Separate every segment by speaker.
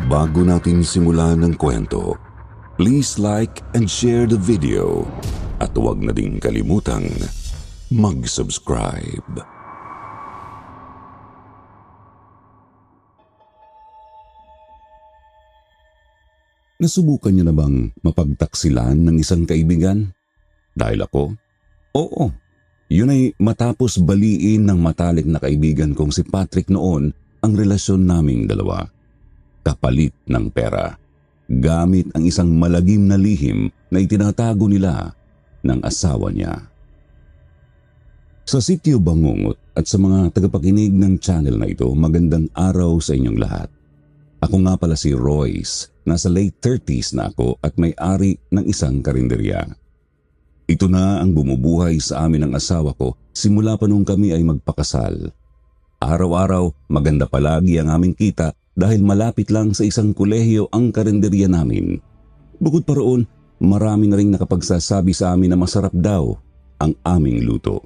Speaker 1: Bago natin simulan ng kwento, please like and share the video at huwag na ding kalimutang mag-subscribe. Nasubukan niyo na bang mapagtaksilan ng isang kaibigan? Dahil ako? Oo. Yun ay matapos baliin ng matalik na kaibigan kong si Patrick noon ang relasyon naming dalawa. Kapalit ng pera. Gamit ang isang malagim na lihim na itinatago nila ng asawa niya. Sa Sitio Bangungot at sa mga tagapakinig ng channel na ito, magandang araw sa inyong lahat. Ako nga pala si Royce. Nasa late 30s na ako at may-ari ng isang karinderya. Ito na ang bumubuhay sa amin ng asawa ko simula pa nung kami ay magpakasal. Araw-araw maganda palagi ang aming kita dahil malapit lang sa isang kolehiyo ang karinderya namin. Bukod pa roon, marami na ring nakapagsasabi sa amin na masarap daw ang aming luto.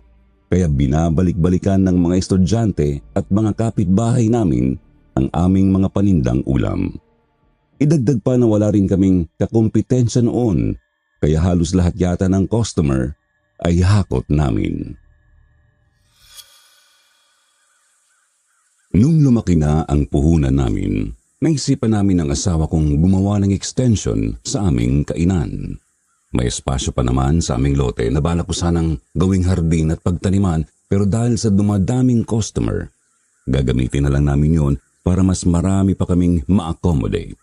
Speaker 1: Kaya binabalik-balikan ng mga estudyante at mga kapitbahay namin ang aming mga panindang ulam. Idagdag pa na wala rin kaming kakumpetensya noon, kaya halos lahat yata ng customer ay hakot namin. Nung lumaki na ang puhunan namin, naisipan namin ng asawa kong gumawa ng extension sa aming kainan. May espasyo pa naman sa aming lote na balak ko sanang gawing hardin at pagtaniman, pero dahil sa dumadaming customer, gagamitin na lang namin yon para mas marami pa kaming ma-accommodate.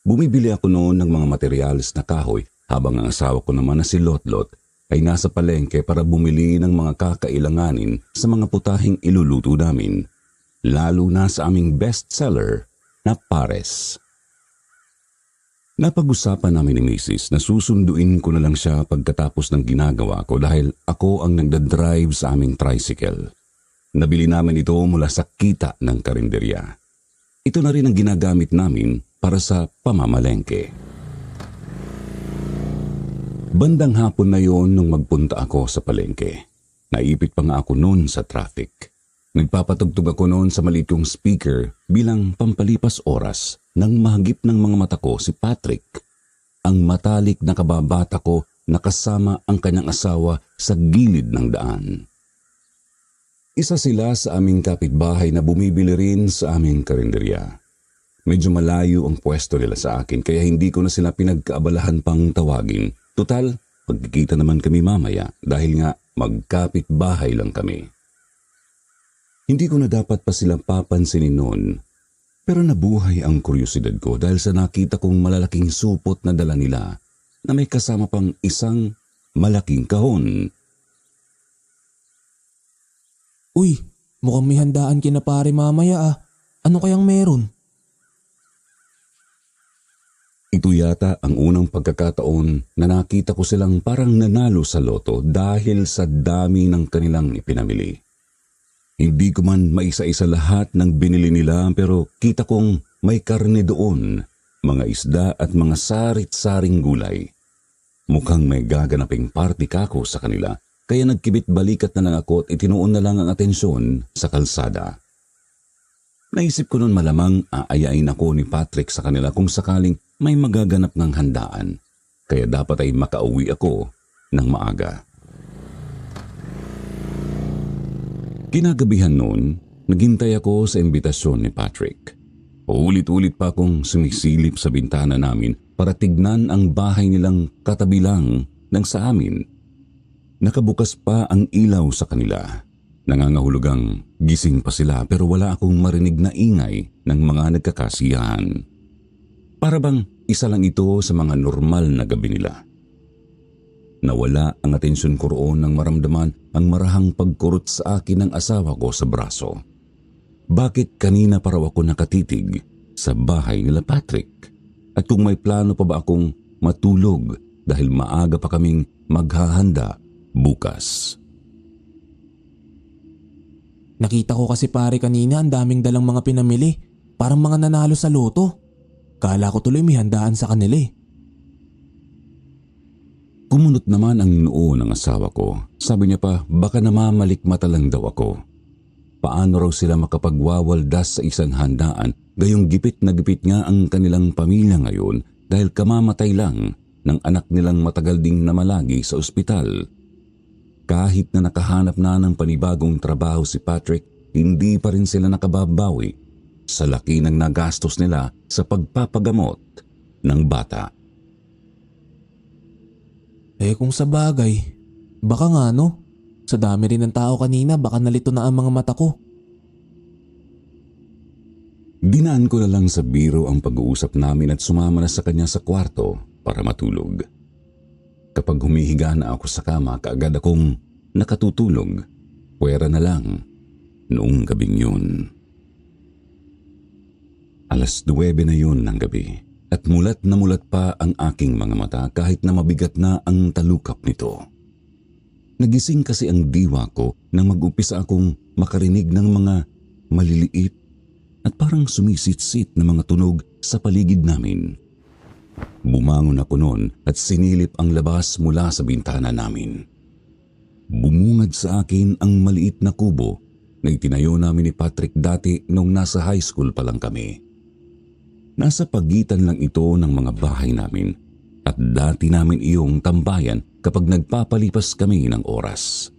Speaker 1: Bumibili ako noon ng mga materyales na kahoy habang ang asawa ko naman na si Lotlot ay nasa palengke para bumili ng mga kakailanganin sa mga putahing iluluto namin, lalo na sa aming bestseller na pares. Napag-usapan namin ni Mrs. na susunduin ko na lang siya pagkatapos ng ginagawa ko dahil ako ang nagdadrive sa aming tricycle. Nabili namin ito mula sa kita ng karinderya. Ito na rin ang ginagamit namin para sa pamamalengke. Bandang hapon na yon nung magpunta ako sa palengke. Naipit pa nga ako noon sa traffic. Nagpapatugtog ako noon sa maliit kong speaker bilang pampalipas oras nang mahagip ng mga mata ko si Patrick, ang matalik na kababata ko na kasama ang kanyang asawa sa gilid ng daan. Isa sila sa aming kapitbahay na bumibili rin sa aming karinderya. Medyo malayo ang pwesto nila sa akin kaya hindi ko na sila pinagkaabalahan pang tawagin. Tutal, magkikita naman kami mamaya dahil nga magkapit bahay lang kami. Hindi ko na dapat pa silang papansinin noon, pero nabuhay ang kuryosidad ko dahil sa nakita kong malalaking supot na dala nila na may kasama pang isang malaking kahon.
Speaker 2: Uy, mukhang may handaan kina pare mamaya ah. Ano kayang meron?
Speaker 1: Ito yata ang unang pagkakataon na nakita ko silang parang nanalo sa loto dahil sa dami ng kanilang ipinamili. Hindi ko man maisa-isa lahat ng binili nila pero kita kong may karne doon, mga isda at mga sarit-saring gulay. Mukhang may gaganaping party kako sa kanila kaya nagkibit balikat na lang ako at itinuon na lang ang atensyon sa kalsada. Naisip ko noon malamang aayain ako ni Patrick sa kanila kung sakaling may magaganap ng handaan, kaya dapat ay makauwi ako ng maaga. Kinagabihan noon, naghintay ako sa imbitasyon ni Patrick. Ulit-ulit pa akong sumisilip sa bintana namin para tignan ang bahay nilang katabi lang ng sa amin. Nakabukas pa ang ilaw sa kanila. Nangangahulugang gising pa sila pero wala akong marinig na ingay ng mga nagkakasiyahan. Para bang isa lang ito sa mga normal na gabi nila. Nawala ang atensyon ko roon nang maramdaman ang marahang pagkurot sa akin ng asawa ko sa braso. Bakit kanina pa raw ako nakatitig sa bahay nila Patrick? At kung may plano pa ba akong matulog dahil maaga pa kaming maghahanda bukas?
Speaker 2: Nakita ko kasi pare kanina ang daming dalang mga pinamili. Parang mga nanalo sa loto. Kala ko tuloy may handaan sa kanila eh.
Speaker 1: Kumunot naman ang noo ng asawa ko. Sabi niya pa baka namamalikmata lang daw ako. paano raw sila makapagwawaldas sa isang handaan, gayong gipit na gipit nga ang kanilang pamilya ngayon dahil kamamatay lang ng anak nilang matagal ding namalagi sa ospital. Kahit na nakahanap na ng panibagong trabaho si Patrick, hindi pa rin sila nakababawi sa laki ng nagastos nila sa pagpapagamot ng bata.
Speaker 2: Kung sa bagay, baka nga no, sa dami rin ng tao kanina baka nalito na ang mga mata ko.
Speaker 1: Dinaan ko na lang sa biro ang pag-uusap namin at sumama na sa kanya sa kwarto para matulog. Kapag humihiga na ako sa kama, kaagad akong nakatutulog. Puwera na lang noong gabing yun. 9:00 na yun ng gabi at mulat na mulat pa ang aking mga mata kahit na mabigat na ang talukap nito. Nagising kasi ang diwa ko nang mag-umpisa akong makarinig ng mga maliliit at parang sumisitsit na mga tunog sa paligid namin. Bumangon ako noon at sinilip ang labas mula sa bintana namin. Bumungad sa akin ang maliit na kubo na itinayo namin ni Patrick dati nung nasa high school pa lang kami. Nasa pagitan lang ito ng mga bahay namin at dati namin iyong tambayan kapag nagpapalipas kami ng oras.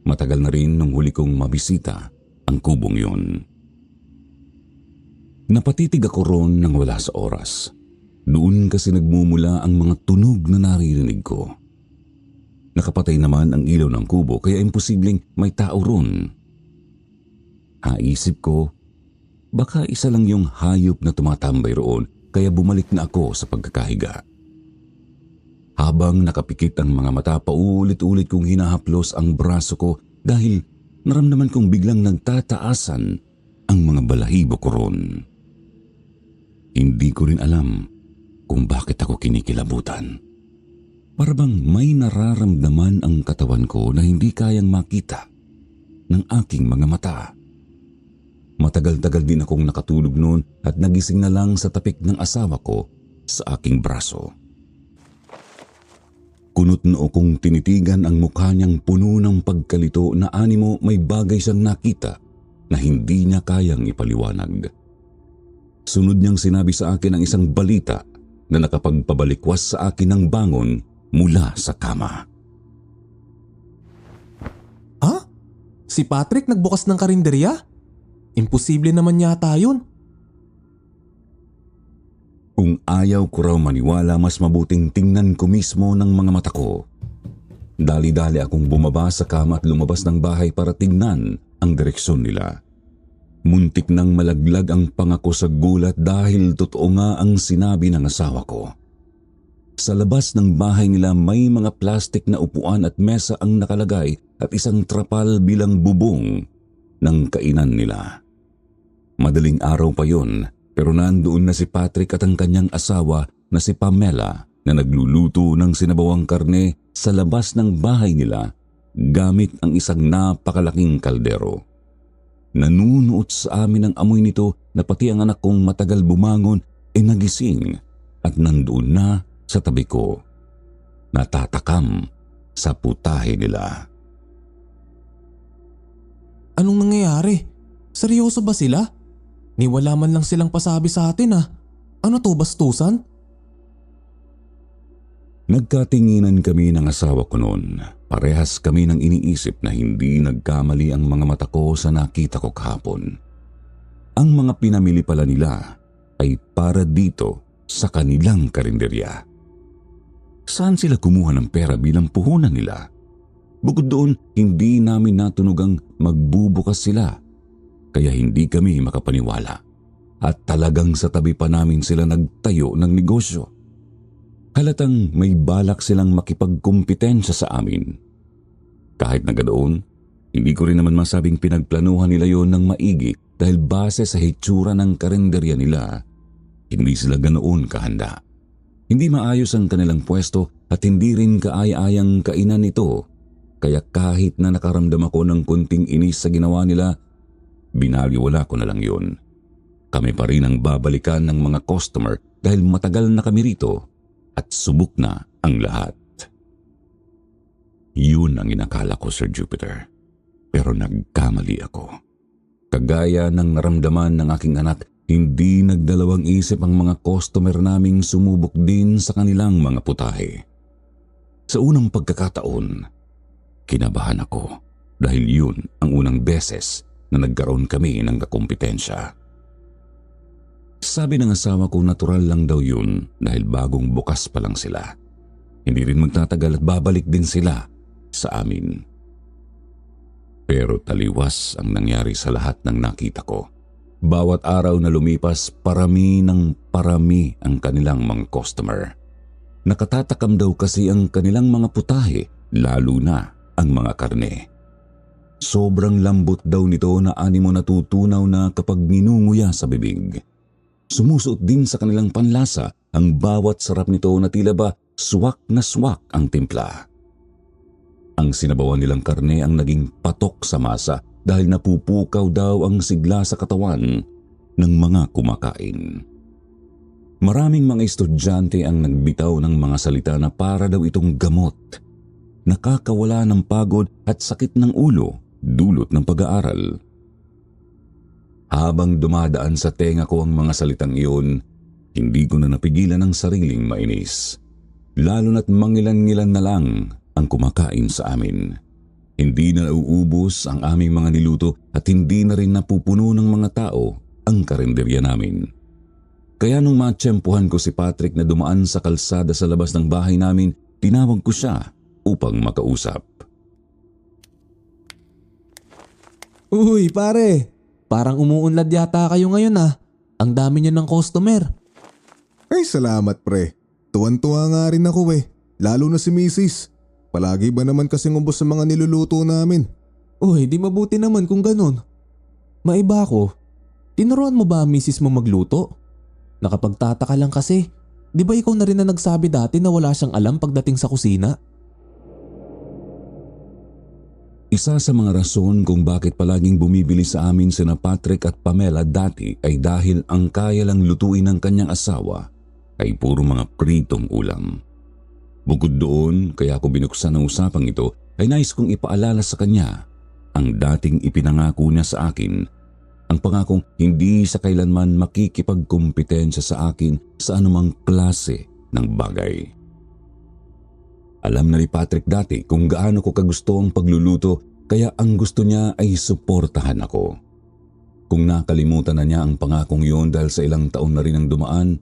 Speaker 1: Matagal na rin nung huli kong mabisita ang kubong yun. Napatitig ako roon nang wala sa oras. Doon kasi nagmumula ang mga tunog na naririnig ko. Nakapatay naman ang ilaw ng kubo kaya imposibleng may tao roon. Naisip ko, baka isa lang yung hayop na tumatambay roon kaya bumalik na ako sa pagkakahiga. Habang nakapikit ang mga mata, paulit-ulit kong hinahaplos ang braso ko dahil naramdaman kong biglang nagtataasan ang mga balahibo ko roon. Hindi ko rin alam kung bakit ako kinikilabutan. Para bang may nararamdaman ang katawan ko na hindi kayang makita ng aking mga mata. Matagal-tagal din akong nakatulog noon at nagising na lang sa tapik ng asawa ko sa aking braso. Kunot noo kong tinitigan ang mukha niyang puno ng pagkalito na animo may bagay siyang nakita na hindi niya kayang ipaliwanag. Sunod niyang sinabi sa akin ang isang balita na nakapagpabalikwas sa akin ng bangon mula sa kama.
Speaker 2: Ha? Si Patrick nagbukas ng karinderya? Imposible naman yata yun.
Speaker 1: Kung ayaw ko raw maniwala, mas mabuting tingnan ko mismo ng mga mata ko. Dali-dali akong bumaba sa kama at lumabas ng bahay para tingnan ang direksyon nila. Muntik nang malaglag ang pangako sa gulat dahil totoo nga ang sinabi ng asawa ko. Sa labas ng bahay nila may mga plastik na upuan at mesa ang nakalagay at isang trapal bilang bubong ng kainan nila. Madaling araw pa yun, pero nandoon na si Patrick at ang kanyang asawa na si Pamela na nagluluto ng sinabawang karne sa labas ng bahay nila gamit ang isang napakalaking kaldero. Nanunuot sa amin ang amoy nito na pati ang anak kong matagal bumangon ay nagising at nandoon na sa tabi ko. Natatakam sa putahe nila.
Speaker 2: Anong nangyayari? Seryoso ba sila? Niwala man lang silang pasabi sa atin ah. Ano to, bastusan?
Speaker 1: Nagkatinginan kami ng asawa ko noon. Parehas kami ng iniisip na hindi nagkamali ang mga mata ko sa nakita ko kahapon. Ang mga pinamili pala nila ay para dito sa kanilang karinderya. Saan sila kumuha ng pera bilang puhunan nila? Bukod doon, hindi namin natunugang magbubukas sila. Kaya hindi kami makapaniwala. At talagang sa tabi pa namin sila nagtayo ng negosyo. Halatang may balak silang makipagkumpitensya sa amin. Kahit na ganoon, hindi ko rin naman masabing pinagplanuhan nila yon ng maigi dahil base sa hitsura ng karinderya nila, hindi sila ganoon kahanda. Hindi maayos ang kanilang pwesto at hindi rin kaaya-ayang kainan ito, kaya kahit na nakaramdam ako ng kunting inis sa ginawa nila, binaliwala ko na lang yun. Kami pa rin ang babalikan ng mga customer dahil matagal na kami rito at subok na ang lahat. Yun ang inakala ko, Sir Jupiter. Pero nagkamali ako. Kagaya ng naramdaman ng aking anak, hindi nagdalawang isip ang mga customer naming sumubok din sa kanilang mga putahe. Sa unang pagkakataon, kinabahan ako dahil yun ang unang beses na nagkaroon kami ng kakumpetensya. Sabi ng asawa ko natural lang daw yun dahil bagong bukas pa lang sila. Hindi rin magtatagal at babalik din sila sa amin. Pero taliwas ang nangyari sa lahat ng nakita ko. Bawat araw na lumipas, parami ng parami ang kanilang mga customer. Nakatatakam daw kasi ang kanilang mga putahe, lalo na ang mga karne. Sobrang lambot daw nito na animo natutunaw na kapag ninunguya sa bibig. Sumusuot din sa kanilang panlasa ang bawat sarap nito na tila ba swak na swak ang timpla. Ang sinabawan nilang karne ang naging patok sa masa dahil napupukaw daw ang sigla sa katawan ng mga kumakain. Maraming mga estudyante ang nagbitaw ng mga salita na para daw itong gamot. Nakakawala ng pagod at sakit ng ulo dulot ng pag-aaral. Habang dumadaan sa tenga ko ang mga salitang iyon, hindi ko na napigilan ang sariling mainis. Lalo na't mangilan-ngilan na lang ang kumakain sa amin. Hindi na nauubos ang aming mga niluto at hindi na rin napupuno ng mga tao ang karinderya namin. Kaya nung matsyempuhan ko si Patrick na dumaan sa kalsada sa labas ng bahay namin, tinawag ko siya upang makausap.
Speaker 2: Uy pare, parang umuunlad yata kayo ngayon ah. Ang dami niyo ng customer.
Speaker 3: Ay salamat pre. Tuwan-tuwa nga rin ako lalo na si Mrs. Palagi ba naman kasing ubos sa mga niluluto namin?
Speaker 2: Uy, di mabuti naman kung ganun. Maiba ako, tinuruan mo ba ang misis mo magluto? Nakapagtataka lang kasi, di ba ikaw na rin na nagsabi dati na wala siyang alam pagdating sa kusina?
Speaker 1: Isa sa mga rason kung bakit palaging bumibili sa amin sina Patrick at Pamela dati ay dahil ang kaya lang lutuin ng kanyang asawa ay puro mga pritong ulam. Bukod doon, kaya ako binuksan ang usapang ito ay nais kong ipaalala sa kanya ang dating ipinangako niya sa akin, ang pangakong hindi sa kailanman makikipagkumpetensya sa akin sa anumang klase ng bagay. Alam na ni Patrick dati kung gaano ko kagusto ang pagluluto kaya ang gusto niya ay suportahan ako. Kung nakalimutan na niya ang pangakong yun dahil sa ilang taon na rin ang dumaan,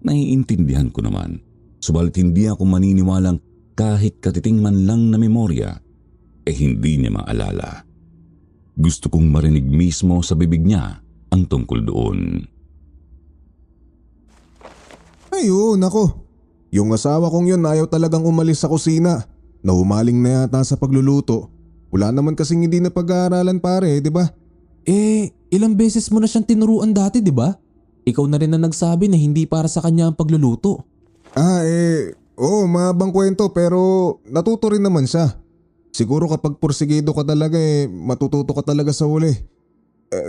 Speaker 1: naiintindihan ko naman. Subalit hindi ako maniniwalang kahit katiting man lang na memorya, hindi niya maalala. Gusto kong marinig mismo sa bibig niya ang tungkol doon.
Speaker 3: Ayun ako. Yung asawa kong yun ayaw talagang umalis sa kusina. Nahumaling na yata sa pagluluto. Wala naman kasing hindi na pag-aaralan pare, di ba?
Speaker 2: Ilang beses mo na siyang tinuruan dati, di ba? Ikaw na rin na nagsabi na hindi para sa kanya ang pagluluto.
Speaker 3: Mahabang kwento pero natuto rin naman siya. Siguro kapag porsigido ka talaga matututo ka talaga sa huli.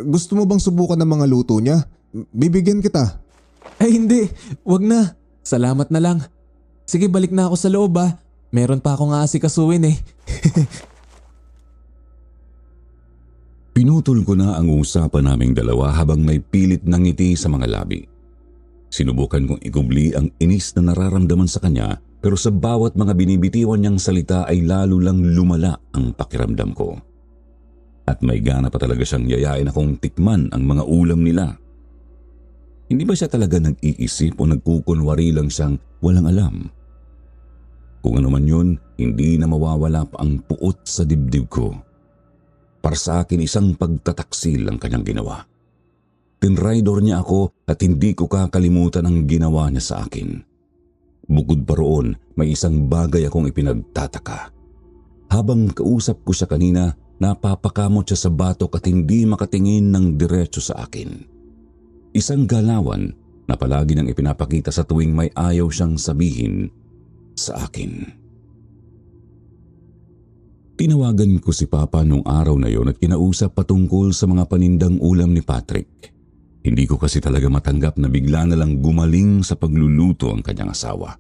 Speaker 3: Gusto mo bang subukan ng mga luto niya? Bibigyan kita.
Speaker 2: Ay hindi, wag na. Salamat na lang. Sige balik na ako sa loob ah. Meron pa akong aasikasuhin
Speaker 1: Pinutol ko na ang usapan naming dalawa habang may pilit na ngiti sa mga labi. Sinubukan kong ikubli ang inis na nararamdaman sa kanya pero sa bawat mga binibitiwan niyang salita ay lalo lang lumala ang pakiramdam ko. At may gana pa talaga siyang yayain akong tikman ang mga ulam nila. Hindi ba siya talaga nag-iisip o nagkukunwari lang siyang walang alam? Kung ano man yun, hindi na mawawala pa ang puot sa dibdib ko. Para sa akin isang pagtataksil ang kanyang ginawa. Tinraidor niya ako at hindi ko kakalimutan ang ginawa niya sa akin. Bukod pa roon, may isang bagay akong ipinagtataka. Habang kausap ko siya kanina, napapakamot siya sa batok at hindi makatingin ng diretso sa akin. Isang galawan na palagi nang ipinapakita sa tuwing may ayaw siyang sabihin sa akin. Tinawagan ko si Papa nung araw na yon at kinausap patungkol sa mga panindang ulam ni Patrick. Hindi ko kasi talaga matanggap na bigla na lang gumaling sa pagluluto ang kanyang asawa.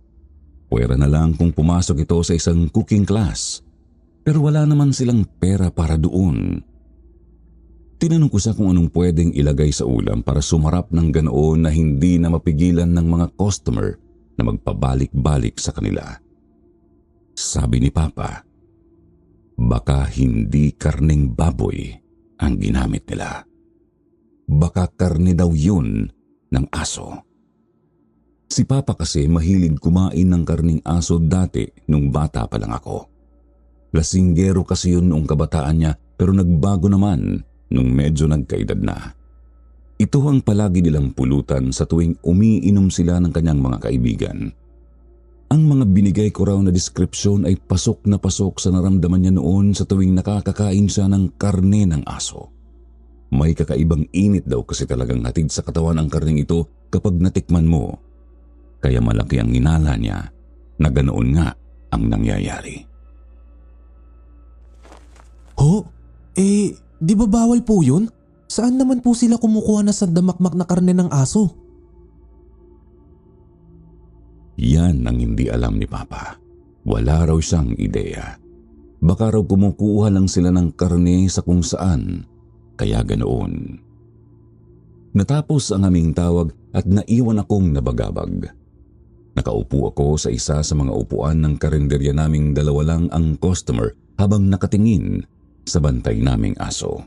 Speaker 1: Pwera na lang kung pumasok ito sa isang cooking class. Pero wala naman silang pera para doon. Tinanong ko siya kung anong pwedeng ilagay sa ulam para sumarap ng ganoon na hindi na mapigilan ng mga customer na magpabalik-balik sa kanila. Sabi ni Papa, baka hindi karneng baboy ang ginamit nila. Baka karne daw yun ng aso. Si Papa kasi mahilig kumain ng karning aso dati nung bata pa lang ako. Lasinggero kasi yun noong kabataan niya pero nagbago naman nung medyo nagkaedad na. Ito ang palagi nilang pulutan sa tuwing umiinom sila ng kanyang mga kaibigan. Ang mga binigay ko raw na deskripsyon ay pasok na pasok sa naramdaman niya noon sa tuwing nakakakain siya ng karne ng aso. May kakaibang init daw kasi talagang hatid sa katawan ang karneng ito kapag natikman mo. Kaya malaki ang hinala niya na ganoon nga ang nangyayari.
Speaker 2: Ho? Di ba bawal po yun? Saan naman po sila kumukuha na sandamakmak na karne ng aso?
Speaker 1: Yan ang hindi alam ni Papa. Wala raw siyang ideya. Baka raw kumukuha lang sila ng karne sa kung saan, kaya ganoon. Natapos ang aming tawag at naiwan akong nabagabag. Nakaupo ako sa isa sa mga upuan ng karinderya naming dalawa lang ang customer habang nakatingin sa bantay naming aso.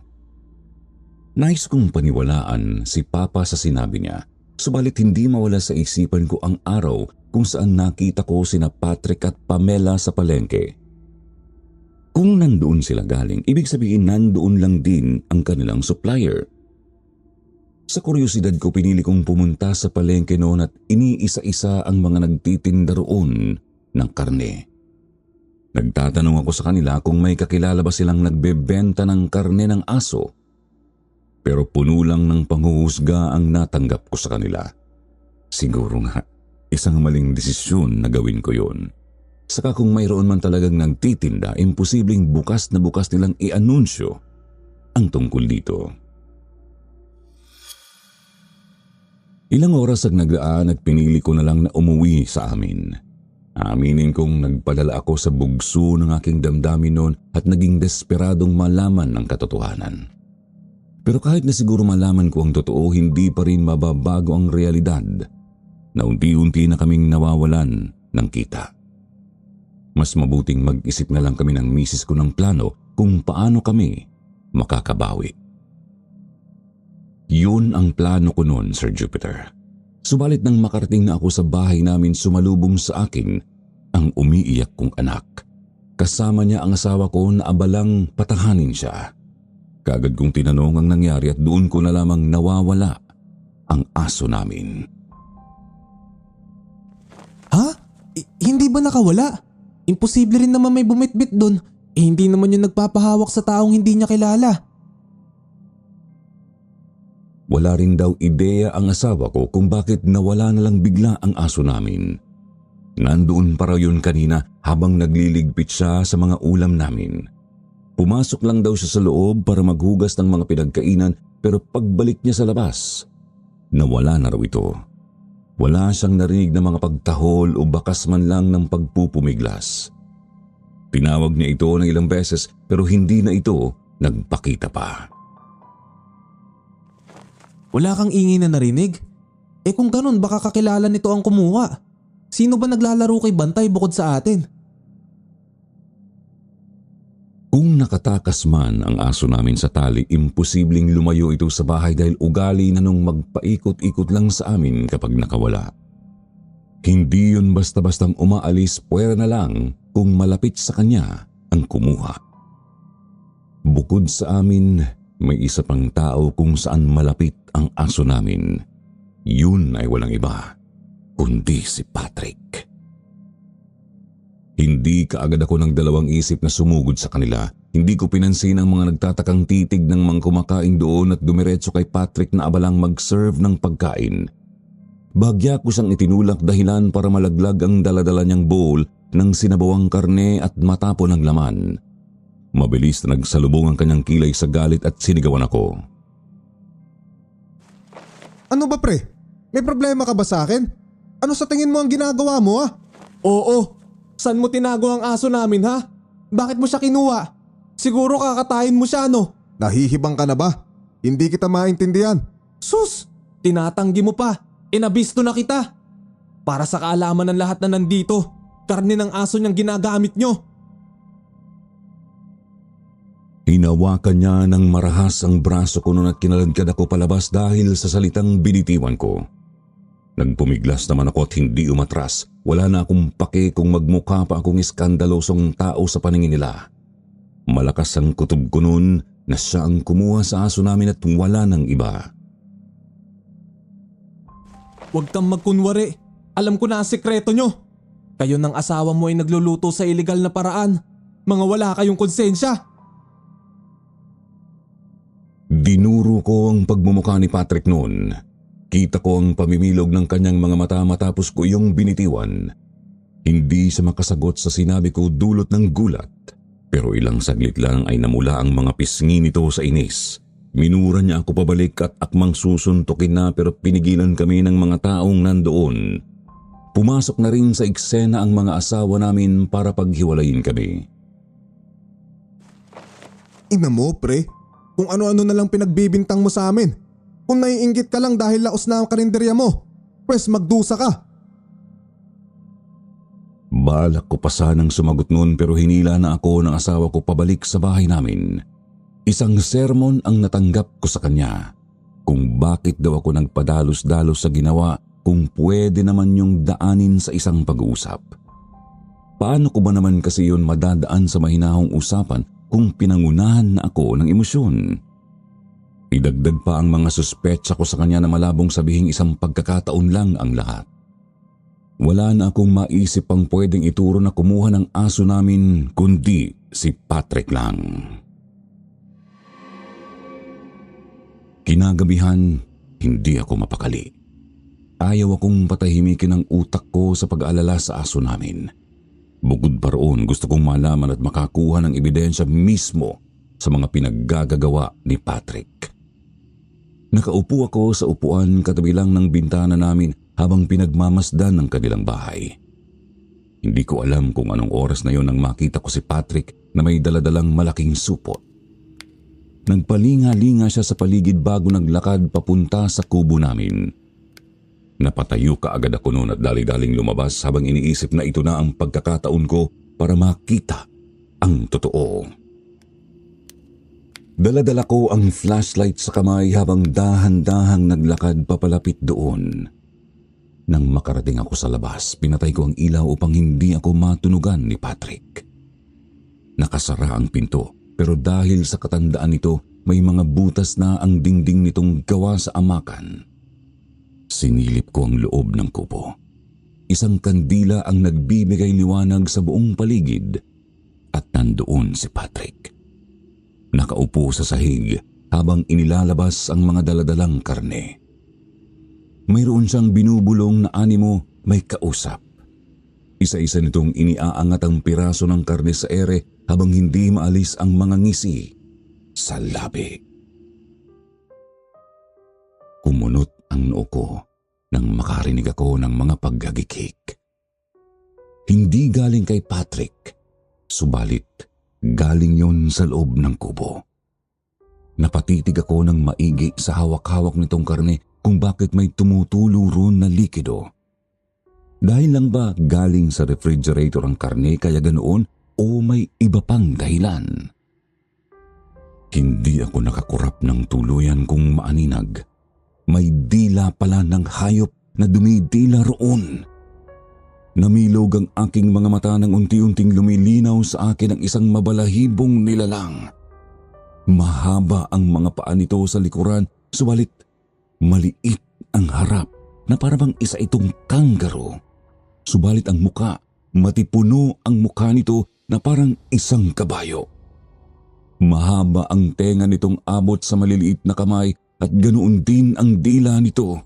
Speaker 1: Nais kong paniwalaan si Papa sa sinabi niya, subalit hindi mawala sa isipan ko ang araw kung saan nakita ko sina Patrick at Pamela sa palengke. Kung nandoon sila galing, ibig sabihin nandoon lang din ang kanilang supplier. Sa kuryosidad ko, pinili kong pumunta sa palengke noon at iniisa-isa ang mga nagtitinda roon ng karne. Nagtatanong ako sa kanila kung may kakilala ba silang nagbebenta ng karne ng aso. Pero puno lang ng panghuhusga ang natanggap ko sa kanila. Siguro nga, isang maling desisyon na gawin ko yun. Saka kung mayroon man talagang nagtitinda, imposibleng bukas na bukas nilang i-anunsyo ang tungkol dito. Ilang oras ang nagdaan at pinili ko na lang na umuwi sa amin. Aminin kong nagpadala ako sa bugso ng aking damdamin noon at naging desperadong malaman ng katotohanan. Pero kahit na siguro malaman ko ang totoo, hindi pa rin mababago ang realidad na unti-unti na kaming nawawalan ng kita. Mas mabuting mag-isip na lang kami ng misis ko ng plano kung paano kami makakabawi. Yun ang plano ko noon, Sir Jupiter. Subalit nang makarating na ako sa bahay namin, sumalubong sa akin ang umiiyak kong anak. Kasama niya ang asawa ko na abalang patahanin siya. Kaagad kong tinanong ang nangyari at doon ko na lamang nawawala ang aso namin.
Speaker 2: Ha? Hindi ba nakawala? Imposible rin naman may bumitbit doon. Hindi naman yung nagpapahawak sa taong hindi niya kilala.
Speaker 1: Wala rin daw ideya ang asawa ko kung bakit nawala na lang bigla ang aso namin. Nandoon pa raw yun kanina habang nagliligpit siya sa mga ulam namin. Pumasok lang daw siya sa loob para maghugas ng mga pinagkainan pero pagbalik niya sa labas, nawala na raw ito. Wala siyang narinig na mga pagtahol o bakas man lang ng pagpupumiglas. Tinawag niya ito ng ilang beses pero hindi na ito nagpakita pa.
Speaker 2: Wala kang ingay na narinig? Kung ganun baka kakilala nito ang kumuha. Sino ba naglalaro kay Bantay bukod sa atin?
Speaker 1: Kung nakatakas man ang aso namin sa tali, imposibleng lumayo ito sa bahay dahil ugali na nung magpaikot-ikot lang sa amin kapag nakawala. Hindi yun basta-bastang umaalis, puwera na lang kung malapit sa kanya ang kumuha. Bukod sa amin, may isa pang tao kung saan malapit ang aso namin. Yun ay walang iba, kundi si Patrick. Hindi kaagad ako ng dalawang isip na sumugod sa kanila. Hindi ko pinansin ang mga nagtatakang titig ng mga kumakain doon at dumiretso kay Patrick na abalang mag-serve ng pagkain. Bagya ko siyang itinulak dahilan para malaglag ang daladala niyang bowl ng sinabawang karne at matapon ng laman. Mabilis na nagsalubong ang kanyang kilay sa galit at sinigawan ako.
Speaker 3: Ano ba pre? May problema ka ba sa akin? Ano sa tingin mo ang ginagawa mo ah?
Speaker 2: Oo. Saan mo tinago ang aso namin ha? Bakit mo siya kinuha? Siguro kakatayin mo siya, no?
Speaker 3: Nahihibang ka na ba? Hindi kita maintindihan.
Speaker 2: Sus! Tinatanggi mo pa. Inabisto na kita. Para sa kaalaman ng lahat na nandito, karne ng aso niyang ginagamit nyo.
Speaker 1: Hinawakan niya ng marahas ang braso ko noon at kinaladkad ako palabas dahil sa salitang binitiwan ko. Nagpumiglas naman ako at hindi umatras. Wala na akong pake kung magmukha pa akong iskandalosong tao sa paningin nila. Malakas ang kutob ko noon na siya ang kumuha sa aso namin at wala ng iba.
Speaker 2: Huwag kang magkunwari. Alam ko na ang sekreto nyo. Kayo ng asawa mo ay nagluluto sa iligal na paraan. Mga wala kayong konsensya.
Speaker 1: Dinuro ko ang pagmumukha ni Patrick noon. Kita ko ang pamimilog ng kanyang mga mata matapos ko yung binitiwan. Hindi siya makasagot sa sinabi ko dulot ng gulat. Pero ilang saglit lang ay namula ang mga pisngi nito sa inis. Minura niya ako pabalik at akmang susuntukin na pero pinigilan kami ng mga taong nandoon. Pumasok na rin sa eksena ang mga asawa namin para paghiwalayin kami.
Speaker 3: Ina mo, pre. Kung ano-ano na lang pinagbibintang mo sa amin. Kung naiinggit ka lang dahil laos na ang karinderya mo, pwes magdusa ka.
Speaker 1: Balak ko pa sanang sumagot noon pero hinila na ako ng asawa ko pabalik sa bahay namin. Isang sermon ang natanggap ko sa kanya. Kung bakit daw ako nagpadalos-dalos sa ginawa kung pwede naman yung daanin sa isang pag-uusap. Paano ko ba naman kasi yun madadaan sa mahinahong usapan kung pinangunahan na ako ng emosyon? Idagdag pa ang mga suspetsa ko sa kanya na malabong sabihing isang pagkakataon lang ang lahat. Wala na akong maisip pang pwedeng ituro na kumuha ng aso namin kundi si Patrick lang. Kinagabihan, hindi ako mapakali. Ayaw akong patahimikin ang utak ko sa pag-aalala sa aso namin. Bukod pa roon, gusto kong malaman at makakuha ng ebidensya mismo sa mga pinaggagawa ni Patrick. Nakaupo ako sa upuan katabi lang ng bintana namin habang pinagmamasdan ng kanilang bahay. Hindi ko alam kung anong oras na yon nang makita ko si Patrick na may daladalang malaking supot. Nagpalinga-linga siya sa paligid bago naglakad papunta sa kubo namin. Napatayo kaagad ako noon at dali-daling lumabas habang iniisip na ito na ang pagkakataon ko para makita ang totoo. Dala-dala ko ang flashlight sa kamay habang dahan-dahang naglakad papalapit doon. Nang makarating ako sa labas, pinatay ko ang ilaw upang hindi ako matunugan ni Patrick. Nakasara ang pinto pero dahil sa katandaan nito, may mga butas na ang dingding nitong gawa sa amakan. Sinilip ko ang loob ng kubo. Isang kandila ang nagbibigay liwanag sa buong paligid at nandoon si Patrick. Nakaupo sa sahig habang inilalabas ang mga daladalang karne. Mayroon siyang binubulong na animo may kausap. Isa-isa nitong iniaangat ang piraso ng karne sa ere habang hindi maalis ang mga ngisi sa labi. Kumunot ang noo ko nang makarinig ako ng mga paggagikik. Hindi galing kay Patrick, subalit galing yon sa loob ng kubo. Napatitig ako ng maigi sa hawak-hawak nitong karne kung bakit may tumutulo roon na likido. Dahil lang ba galing sa refrigerator ang karne kaya ganoon o may iba pang dahilan? Hindi ako nakakurap ng tuluyan kung maaninag. May dila pala ng hayop na dumidila roon. Namilog ang aking mga mata nang unti-unting lumilinaw sa akin ang isang mabalahibong nilalang. Mahaba ang mga paa nito sa likuran, subalit maliit ang harap na parang isa itong kangaroo. Subalit ang muka, matipuno ang mukha nito na parang isang kabayo. Mahaba ang tenga nitong abot sa maliliit na kamay at ganoon din ang dila nito.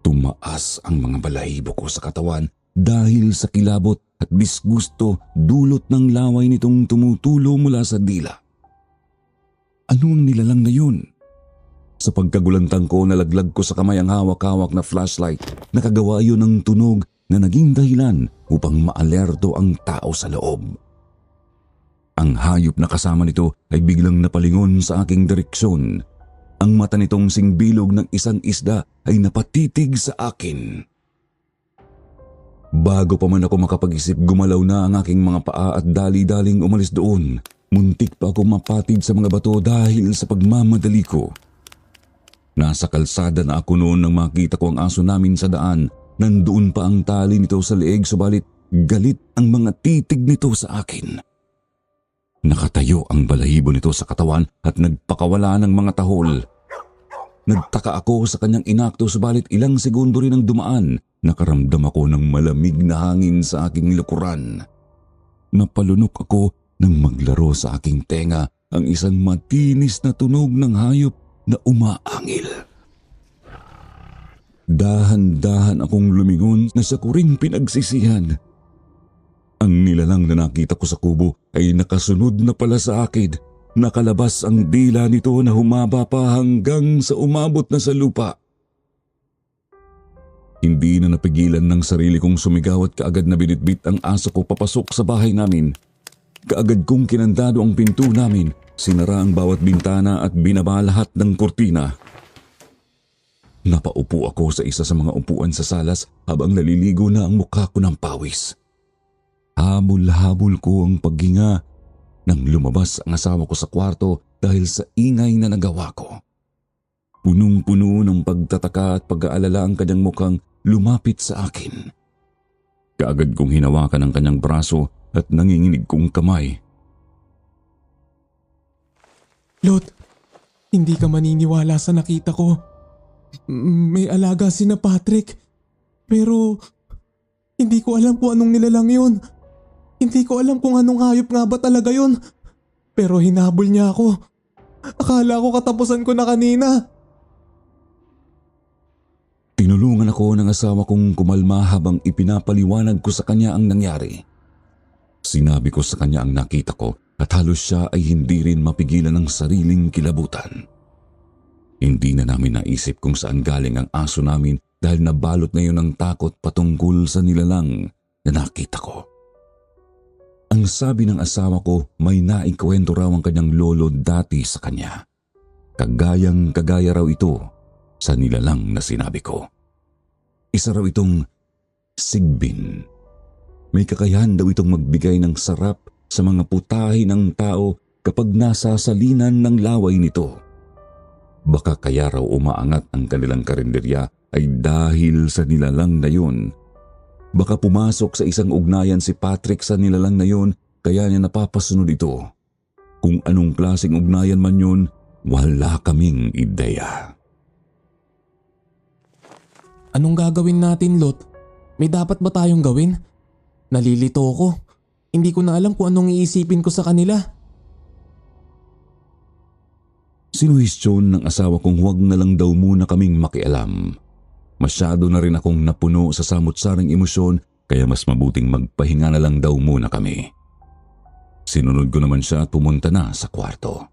Speaker 1: Tumaas ang mga balahibo ko sa katawan dahil sa kilabot at disgusto dulot ng laway nitong tumutulo mula sa dila. Ano ang nilalang na yun? Sa pagkagulantang ko, nalaglag ko sa kamay ang hawak-hawak na flashlight. Nakagawa yun ng tunog na naging dahilan upang maalerto ang tao sa loob. Ang hayop na kasama nito ay biglang napalingon sa aking direksyon. Ang mata nitong singbilog ng isang isda ay napatitig sa akin. Bago pa man ako makapag-isip, gumalaw na ang aking mga paa at dali-daling umalis doon. Muntik pa ako mapatid sa mga bato dahil sa pagmamadali ko. Nasa kalsada na ako noon nang makita ko ang aso namin sa daan. Nandoon pa ang tali nito sa leeg, subalit galit ang mga titig nito sa akin. Nakatayo ang balahibo nito sa katawan at nagpakawala ng mga tahol. Nagtaka ako sa kanyang inakto, subalit ilang segundo rin ang dumaan. Nakaramdam ako ng malamig na hangin sa aking likuran. Napalunok ako nang maglaro sa aking tenga ang isang matinis na tunog ng hayop na umaangil. Dahan-dahan akong lumingon na sa kuring pinagsisihan. Ang nilalang na nakita ko sa kubo ay nakasunod na pala sa akin. Nakalabas ang dila nito na humaba pa hanggang sa umabot na sa lupa. Hindi na napigilan ng sarili kong sumigaw at kaagad na binitbit ang aso ko papasok sa bahay namin. Kaagad kong kinandado ang pinto namin, sinara ang bawat bintana at binaba lahat ng kurtina. Napaupo ako sa isa sa mga upuan sa salas habang naliligo na ang mukha ko ng pawis. Habol-habol ko ang paghinga nang lumabas ang asawa ko sa kwarto dahil sa ingay na nagawa ko. Punong-puno ng pagtataka at pag-aalala ang kanyang mukhang lumapit sa akin. Kaagad kong hinawakan ang kanyang braso at nanginginig kong kamay.
Speaker 2: Lot, hindi ka maniniwala sa nakita ko. May alaga si na Patrick. Pero hindi ko alam kung anong nilalang yun. Hindi ko alam kung anong hayop nga ba talaga yun. Pero hinabol niya ako. Akala ko katapusan ko na kanina.
Speaker 1: Tinulungan ako ng asawa kong kumalma habang ipinapaliwanag ko sa kanya ang nangyari. Sinabi ko sa kanya ang nakita ko at halos siya ay hindi rin mapigilan ng sariling kilabutan. Hindi na namin naisip kung saan galing ang aso namin dahil nabalot na yun ng takot patungkol sa nilalang na nakita ko. Ang sabi ng asawa ko, may naikwento raw ang kanyang lolo dati sa kanya. Kagaya raw ito sa nilalang na sinabi ko. Isa raw itong sigbin. May kakayahan daw itong magbigay ng sarap sa mga putahe ng tao kapag nasa salinan ng laway nito. Baka kaya raw umaangat ang kanilang karinderya ay dahil sa nilalang na yun. Baka pumasok sa isang ugnayan si Patrick sa nilalang na yun kaya niya napapasunod ito. Kung anong klaseng ugnayan man yun, wala kaming ideya.
Speaker 2: Anong gagawin natin, Lot? May dapat ba tayong gawin? Nalilito ko. Hindi ko na alam kung anong iisipin ko sa kanila.
Speaker 1: Sinuhestyon ng asawa kong huwag na lang daw muna kaming makialam. Masyado na rin akong napuno sa samot-saring emosyon kaya mas mabuting magpahinga na lang daw muna kami. Sinunod ko naman siya at pumunta na sa kwarto.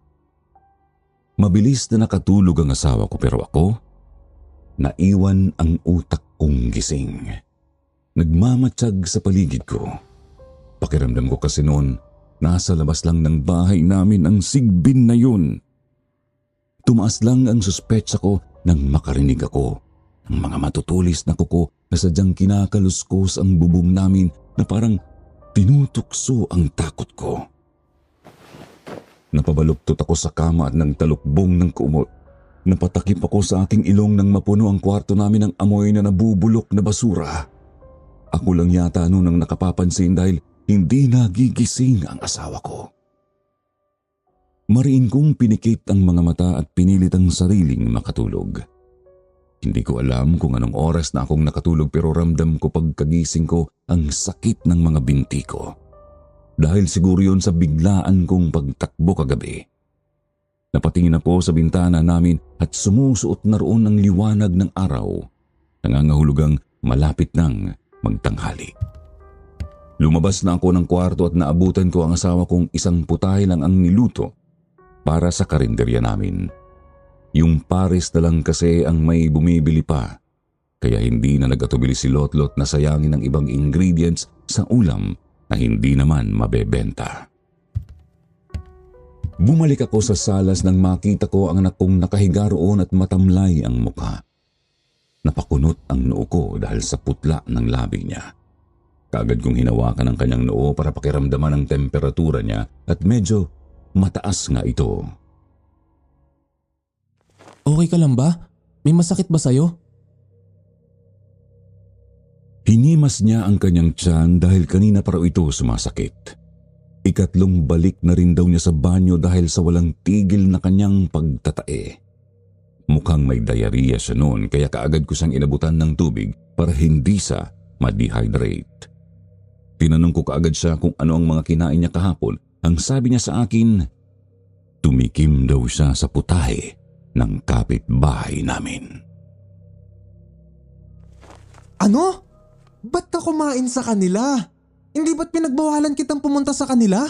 Speaker 1: Mabilis na nakatulog ang asawa ko pero ako, naiwan ang utak kong gising. Nagmamatsyag sa paligid ko. Pakiramdam ko kasi noon, nasa labas lang ng bahay namin ang sigbin na yun. Tumaas lang ang suspetsa ko nang makarinig ako ng mga matutulis na kuko na sadyang kinakaluskos ang bubong namin na parang tinutukso ang takot ko. Napabaluktot ako sa kama at nang talukbong ng kumot. Napatakip ako sa aking ilong nang mapuno ang kwarto namin ng amoy na nabubulok na basura. Ako lang yata noon ang nakapapansin dahil hindi nagigising ang asawa ko. Mariin kong pinikit ang mga mata at pinilit ang sariling makatulog. Hindi ko alam kung anong oras na akong nakatulog pero ramdam ko pagkagising ko ang sakit ng mga binti ko. Dahil siguro yun sa biglaan kong pagtakbo kagabi. Napatingin ako sa bintana namin at sumusuot na roon ang liwanag ng araw. Nangangahulugang malapit nang magtanghali. Lumabas na ako ng kwarto at naabutan ko ang asawa kong isang putahe lang ang niluto para sa karinderya namin. Yung pares na lang kasi ang may bumibili pa, kaya hindi na nagatubili si Lotlot na sayangin ang ibang ingredients sa ulam na hindi naman mabebenta. Bumalik ako sa salas nang makita ko ang anak kong nakahiga roon at matamlay ang mukha. Napakunot ang noo ko dahil sa putla ng labi niya. Kaagad kong hinawakan ang kanyang noo para pakiramdaman ang temperatura niya at medyo mataas nga ito.
Speaker 2: Okay ka lang ba? May masakit ba sa'yo?
Speaker 1: Hinimas niya ang kanyang tiyan dahil kanina pa raw ito sumasakit. Ikatlong balik na rin daw niya sa banyo dahil sa walang tigil na kanyang pagtatae. Mukhang may diarrhea siya noon kaya kaagad ko siyang inabutan ng tubig para hindi siya ma-dehydrate. Tinanong ko kaagad siya kung ano ang mga kinain niya kahapon. Ang sabi niya sa akin, tumikim daw siya sa putahe ng kapitbahay namin.
Speaker 3: Ano? Ba't ka kumain sa kanila? Hindi ba't pinagbawalan kitang pumunta sa kanila?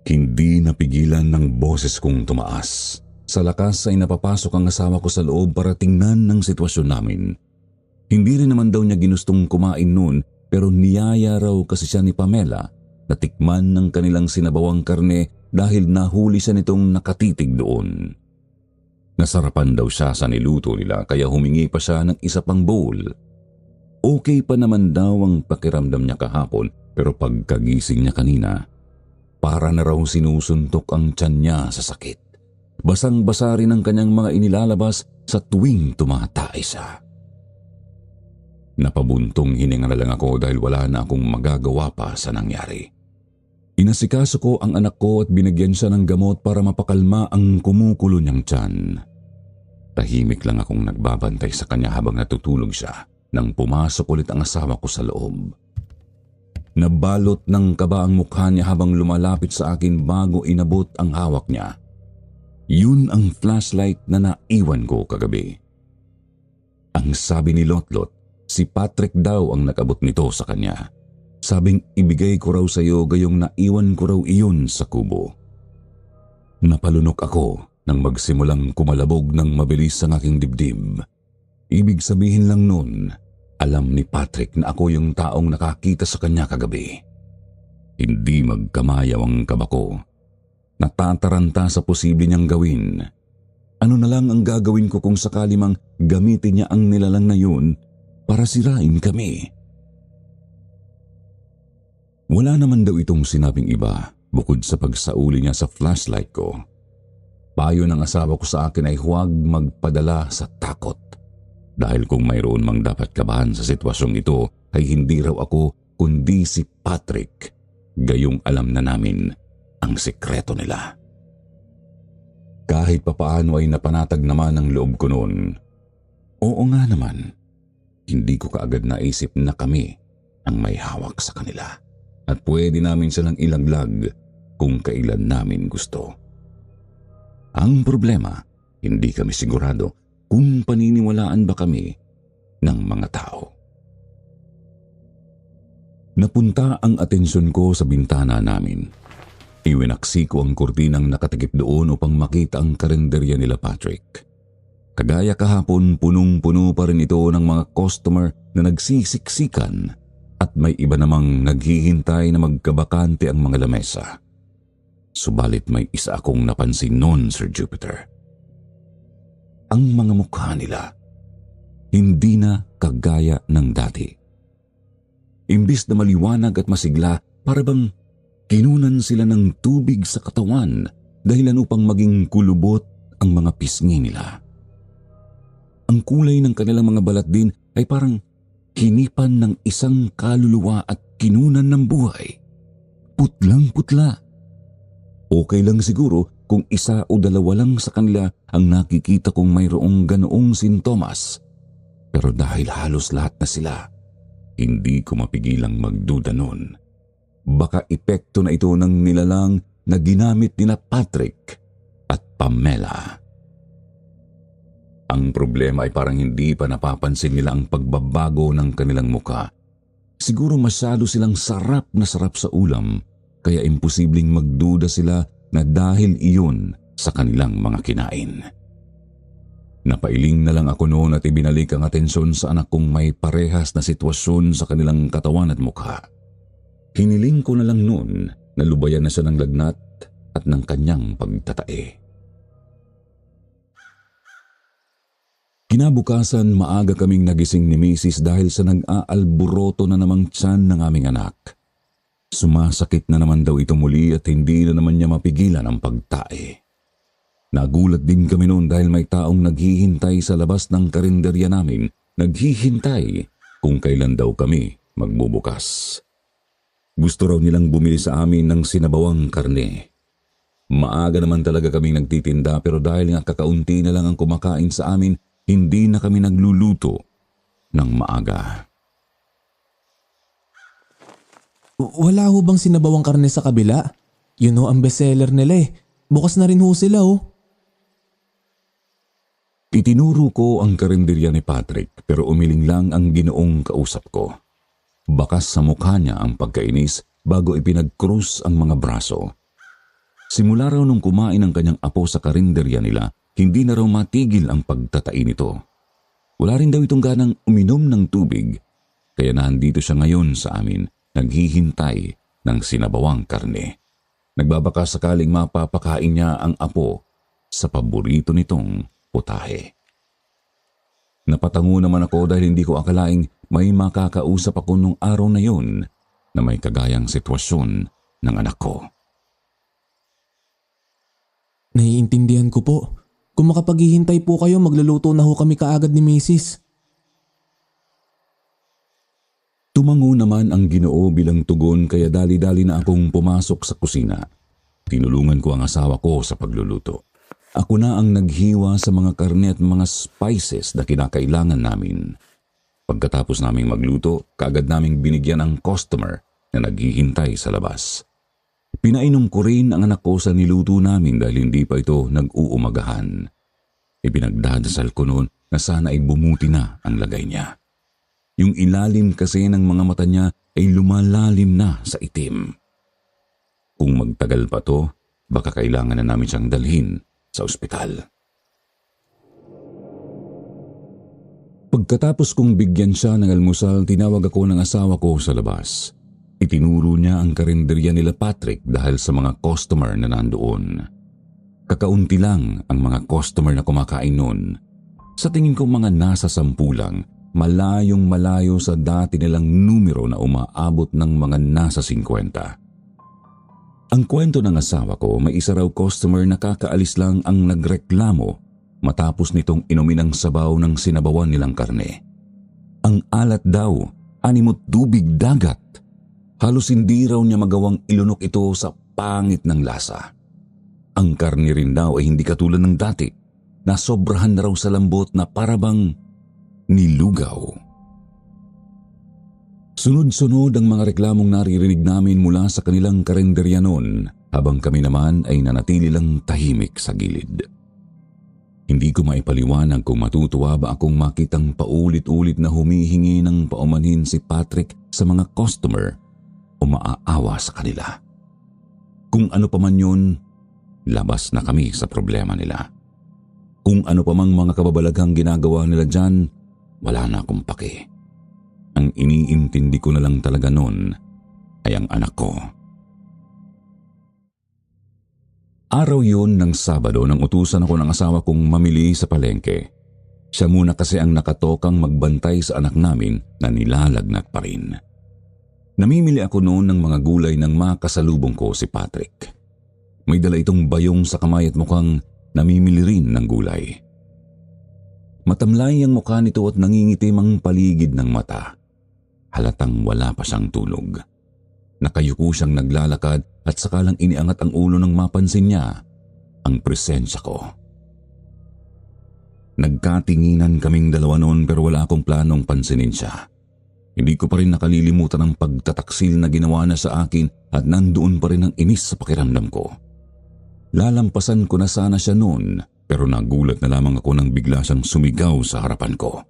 Speaker 1: Hindi napigilan ng boses kong tumaas. Sa lakas ay napapasok ang asawa ko sa loob para tingnan ng sitwasyon namin. Hindi rin naman daw niya ginustong kumain noon pero niyaya raw kasi siya ni Pamela na tikman ng kanilang sinabawang karne dahil nahuli siya nitong nakatitig doon. Nasarapan daw siya sa niluto nila kaya humingi pa siya ng isa pang bowl. Okay pa naman daw ang pakiramdam niya kahapon pero pagkagising niya kanina, para na raw sinusuntok ang tiyan niya sa sakit. Basang-basa rin ang kanyang mga inilalabas sa tuwing tumatay siya. Napabuntong hininga na lang ako dahil wala na akong magagawa pa sa nangyari. Inasikaso ko ang anak ko at binigyan siya ng gamot para mapakalma ang kumukulo niyang tiyan. Tahimik lang akong nagbabantay sa kanya habang natutulog siya nang pumasok ulit ang asawa ko sa loob. Nabalot ng kaba ang mukha niya habang lumalapit sa akin bago inabot ang hawak niya. Yun ang flashlight na naiwan ko kagabi. Ang sabi ni Lotlot, si Patrick daw ang nakabot nito sa kanya. Sabing ibigay ko raw sa iyo gayong naiwan ko raw iyon sa kubo. Napalunok ako nang magsimulang kumalabog ng mabilis ang aking dibdib. Ibig sabihin lang nun, alam ni Patrick na ako yung taong nakakita sa kanya kagabi. Hindi magkamayaw ang kaba ko. Natataranta sa posible niyang gawin. Ano na lang ang gagawin ko kung sakali mang gamitin niya ang nilalang na yun para sirain kami? Wala naman daw itong sinabing iba bukod sa pagsauli niya sa flashlight ko. Payo ng asawa ko sa akin ay huwag magpadala sa takot. Dahil kung mayroon mang dapat kabahan sa sitwasyong ito ay hindi raw ako kundi si Patrick. Gayong alam na namin ang sikreto nila. Kahit papaano ay napanatag naman ang loob ko noon. Oo nga naman, hindi ko kaagad naisip na kami ang may hawak sa kanila at pwede namin silang ilaglag kung kailan namin gusto. Ang problema, hindi kami sigurado kung paniniwalaan ba kami ng mga tao. Napunta ang atensyon ko sa bintana namin. Iwinaksi ko ang kurtinang nakatikip doon upang makita ang karinderya nila Patrick. Kagaya kahapon, punong-puno pa rin ito ng mga customer na nagsisiksikan at may iba namang naghihintay na magkabakante ang mga lamesa. Subalit may isa akong napansin noon, Sir Jupiter. Ang mga mukha nila, hindi na kagaya ng dati. Imbis na maliwanag at masigla, para bang kinunan sila ng tubig sa katawan dahilan upang maging kulubot ang mga pisngi nila. Ang kulay ng kanilang mga balat din ay parang hinipan ng isang kaluluwa at kinunan ng buhay. Putlang-putla. Okay lang siguro kung isa o dalawa lang sa kanila ang nakikita kong mayroong ganoong sintomas. Pero dahil halos lahat na sila, hindi ko mapigilang magduda noon. Baka epekto na ito ng nilalang na ginamit nila Patrick at Pamela. Ang problema ay parang hindi pa napapansin nila ang pagbabago ng kanilang muka. Siguro masyado silang sarap na sarap sa ulam, kaya imposibleng magduda sila na dahil iyon sa kanilang mga kinain. Napailing na lang ako noon at ibinalik ang atensyon sa anak kong may parehas na sitwasyon sa kanilang katawan at mukha. Hiniling ko na lang noon Nalubayan na siya ng lagnat at ng kanyang pagtatae. Kinabukasan, maaga kaming nagising ni Mrs. dahil sa nag-aalburoto na namang tiyan ng aming anak. Sumasakit na naman daw ito muli at hindi na naman niya mapigilan ang pagtae. Nagulat din kami noon dahil may taong naghihintay sa labas ng karinderya namin, naghihintay kung kailan daw kami magbubukas. Gusto raw nilang bumili sa amin ng sinabawang karne. Maaga naman talaga kaming nagtitinda pero dahil nga kakaunti na lang ang kumakain sa amin, hindi na kami nagluluto ng maaga.
Speaker 2: Wala ho bang sinabawang karne sa kabila? Yun ho ang bestseller nila eh. Bukas na rin ho sila oh.
Speaker 1: Itinuro ko ang karinderya ni Patrick pero umiling lang ang ginoong kausap ko. Bakas sa mukha niya ang pagkainis bago ipinag-krus ang mga braso. Simula raw nung kumain ang kanyang apo sa karinderya nila, hindi na raw matigil ang pagtatai nito. Wala rin daw itong ganang uminom ng tubig, kaya nandito siya ngayon sa amin, naghihintay ng sinabawang karne. Nagbabaka sakaling mapapakain niya ang apo sa paborito nitong putahe. Napatango naman ako dahil hindi ko akalaing may makakausap ako nung araw na yun na may kagayang sitwasyon ng anak ko.
Speaker 2: Naiintindihan ko po. Kung makapaghihintay po kayo, magluluto na ho kami kaagad ni Mrs.
Speaker 1: Tumango naman ang Ginoo bilang tugon kaya dali-dali na akong pumasok sa kusina. Tinulungan ko ang asawa ko sa pagluluto. Ako na ang naghiwa sa mga karne at mga spices na kinakailangan namin. Pagkatapos naming magluto, kaagad naming binigyan ang customer na naghihintay sa labas. Pinainom ko rin ang anak ko sa niluto namin dahil hindi pa ito nag-uumagahan. Ipinagdadasal ko noon na sana ay bumuti na ang lagay niya. Yung ilalim kasi ng mga mata niya ay lumalalim na sa itim. Kung magtagal pa to, baka kailangan na namin siyang dalhin sa ospital. Pagkatapos kong bigyan siya ng almusal, tinawag ako ng asawa ko sa labas. Itinuro niya ang karinderya nila Patrick dahil sa mga customer na nandoon. Kakaunti lang ang mga customer na kumakain noon. Sa tingin ko mga nasa 10 lang, malayong malayo sa dati nilang numero na umaabot ng mga nasa 50. Ang kwento ng asawa ko, may isa raw customer na kakaalis lang ang nagreklamo matapos nitong inumin ang sabaw ng sinabawan nilang karne. Ang alat daw, animot tubig dagat. Halos hindi raw niya magawang ilunok ito sa pangit ng lasa. Ang karne rin daw ay hindi katulad ng dati, na sobrahan na raw sa lambot na parabang nilugaw. Sunod-sunod ang mga reklamong naririnig namin mula sa kanilang karinderya noon, habang kami naman ay nanatili lang tahimik sa gilid. Hindi ko maipaliwanag kung matutuwa ba akong makitang paulit-ulit na humihingi ng paumanhin si Patrick sa mga customer o maaawa sa kanila. Kung ano pa man yun, labas na kami sa problema nila. Kung ano pa mang mga kababalaghang ginagawa nila dyan, wala na akong pake. Ang iniintindi ko na lang talaga noon ay ang anak ko. Araw yun ng Sabado nang utusan ako ng asawa kong mamili sa palengke. Siya muna kasi ang nakatokang magbantay sa anak namin na nilalagnat pa rin. Namimili ako noon ng mga gulay nang makasalubong ko si Patrick. May dala itong bayong sa kamay at mukhang namimili rin ng gulay. Matamlay ang mukha nito at nangingitim ang paligid ng mata. Halatang wala pa siyang tulog. Nakayuko siyang naglalakad at sakalang iniangat ang ulo nang mapansin niya ang presensya ko. Nagkatinginan kaming dalawa noon pero wala akong planong pansinin siya. Hindi ko pa rin nakalilimutan ang pagtataksil na ginawa na sa akin at nandoon pa rin ang inis sa pakiramdam ko. Lalampasan ko na sana siya noon pero nagulat na lamang ako nang bigla siyang sumigaw sa harapan ko.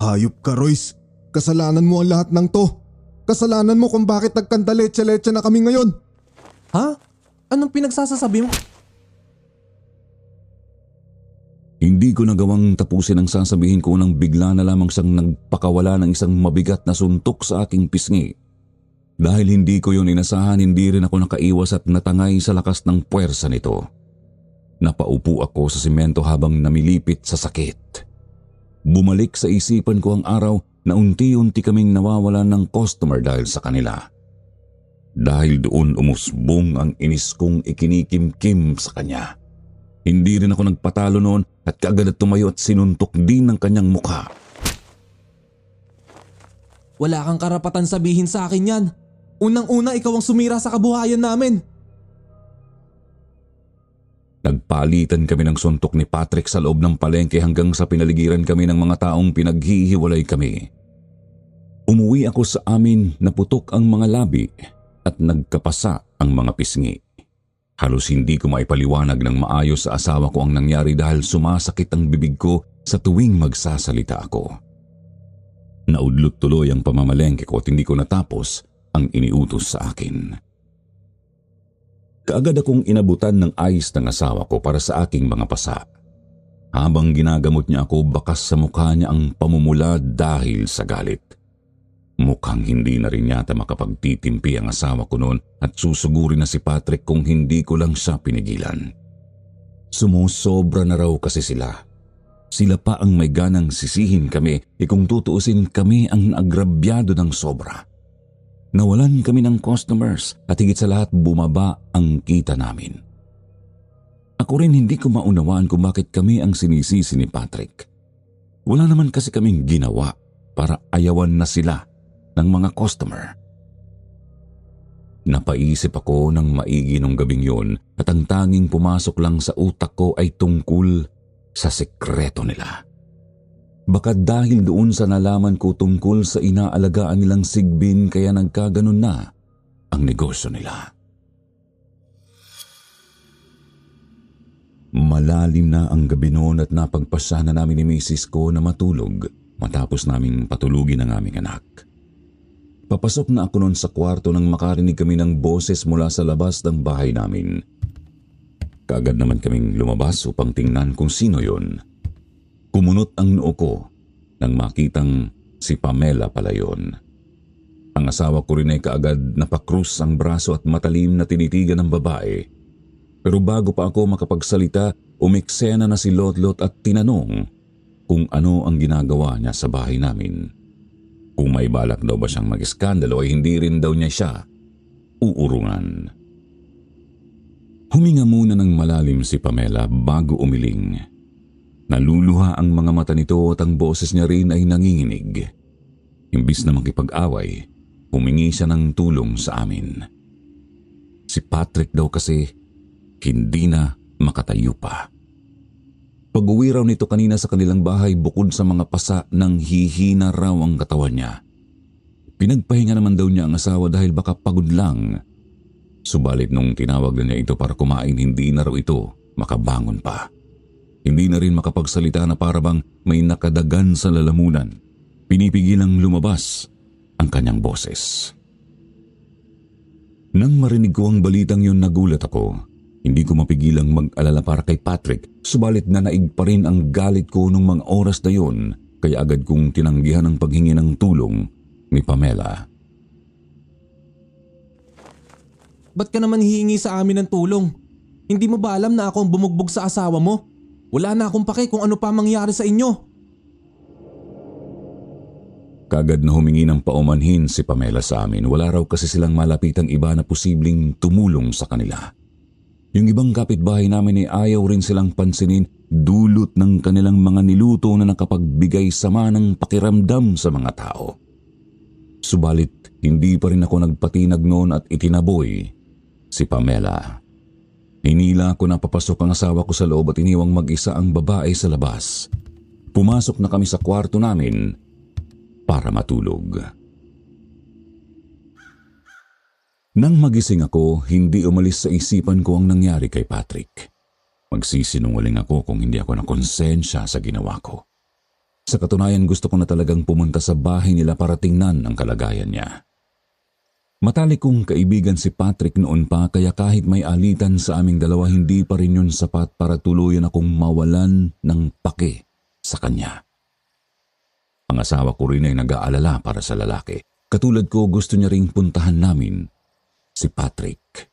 Speaker 3: Hayop ka, Royce. Kasalanan mo ang lahat ng to. Kasalanan mo kung bakit nagkanta leche-leche na kami ngayon.
Speaker 2: Ha? Anong pinagsasasabi mo?
Speaker 1: Hindi ko nagawang tapusin ang sasabihin ko nang bigla na lamang siyang nagpakawala ng isang mabigat na suntok sa aking pisngi. Dahil hindi ko yun inasahan, hindi rin ako nakaiwas at natangay sa lakas ng puwersa nito. Napaupo ako sa simento habang namilipit sa sakit. Bumalik sa isipan ko ang araw na unti-unti kaming nawawalan ng customer dahil sa kanila. Dahil doon umusbong ang inis kong ikinikimkim sa kanya. Hindi rin ako nagpatalo noon at kaagad at tumayo at sinuntok din ng kanyang mukha.
Speaker 2: Wala kang karapatan sabihin sa akin yan. Unang-una ikaw ang sumira sa kabuhayan namin.
Speaker 1: Nagpalitan kami ng suntok ni Patrick sa loob ng palengke hanggang sa pinaligiran kami ng mga taong pinaghihiwalay kami. Umuwi ako sa amin na putok ang mga labi at nagkapasa ang mga pisngi. Halos hindi ko maipaliwanag ng maayos sa asawa ko ang nangyari dahil sumasakit ang bibig ko sa tuwing magsasalita ako. Naudlot tuloy ang pamamalengke ko at hindi ko natapos ang iniutos sa akin. Kaagad akong inabutan ng ice ng asawa ko para sa aking mga pasa. Habang ginagamot niya ako, bakas sa mukha niya ang pamumula dahil sa galit. Mukhang hindi na rin yata makapagtitimpi ang asawa ko noon at susugurin na si Patrick kung hindi ko lang siya pinigilan. Sumusobra na raw kasi sila. Sila pa ang may ganang sisihin kami kung tutuusin kami ang naagrabyado ng sobra. Nawalan kami ng customers at higit sa lahat bumaba ang kita namin. Ako rin hindi ko maunawaan kung bakit kami ang sinisisi ni Patrick. Wala naman kasi kaming ginawa para ayawan na sila ng mga customer. Napaisip ako ng maigi nung gabing yun at ang tanging pumasok lang sa utak ko ay tungkol sa sekreto nila. Baka dahil doon sa nalaman ko tungkol sa inaalagaan nilang sigbin kaya nagkaganon na ang negosyo nila. Malalim na ang gabi noon at napagpasya na namin ni misis ko na matulog matapos naming patulugin ang aming anak. Papasok na ako noon sa kwarto nang makarinig kami ng boses mula sa labas ng bahay namin. Kaagad naman kaming lumabas upang tingnan kung sino yon. Kumunot ang noo ko nang makitang si Pamela pala yon. Ang asawa ko rin ay kaagad napakrus ang braso at matalim na tinitigan ng babae. Pero bago pa ako makapagsalita, umeksena na si Lotlot at tinanong kung ano ang ginagawa niya sa bahay namin. Kung may balak daw ba siyang mag-iskandalo ay hindi rin daw niya siya uurungan. Huminga muna ng malalim si Pamela bago umiling. Naluluha ang mga mata nito at ang boses niya rin ay nanginginig. Imbis na makipag-away, humingi siya ng tulong sa amin. Si Patrick daw kasi hindi na makatayo pa. Pag-uwi raw nito kanina sa kanilang bahay bukod sa mga pasa nang hihina raw ang katawan niya. Pinagpahinga naman daw niya ang asawa dahil baka pagod lang. Subalit nung tinawag na niya ito para kumain, hindi na raw ito makabangon pa. Hindi na rin makapagsalita na para bang may nakadagan sa lalamunan. Pinipigilang lumabas ang kanyang boses. Nang marinig ko ang balitang yun, nagulat ako. Hindi ko mapigilang mag-alala para kay Patrick, subalit nanaig pa rin ang galit ko nung mga oras na yun, kaya agad kong tinanggihan ang paghingi ng tulong ni Pamela.
Speaker 2: Ba't ka naman hihingi sa amin ng tulong? Hindi mo ba alam na ako ang bumugbog sa asawa mo? Wala na akong pake kung ano pa mangyari sa inyo.
Speaker 1: Kagad na humingi ng paumanhin si Pamela sa amin. Wala raw kasi silang malapitang iba na posibleng tumulong sa kanila. Yung ibang kapitbahay namin ay ayaw rin silang pansinin dulot ng kanilang mga niluto na nakapagbigay sama ng pakiramdam sa mga tao. Subalit, hindi pa rin ako nagpatinag noon at itinaboy si Pamela. Hinila ko na papasok ang asawa ko sa loob at iniwang mag-isa ang babae sa labas. Pumasok na kami sa kwarto namin para matulog. Nang magising ako, hindi umalis sa isipan ko ang nangyari kay Patrick. Magsisinungaling ako kung hindi ako nakonsensya sa ginawa ko. Sa katunayan, gusto ko na talagang pumunta sa bahay nila para tingnan ang kalagayan niya. Matalik kong kaibigan si Patrick noon pa, kaya kahit may alitan sa aming dalawa, hindi pa rin yun sapat para tuluyan akong mawalan ng pake sa kanya. Ang asawa ko rin ay nag-aalala para sa lalaki. Katulad ko, gusto niya ring puntahan namin si Patrick.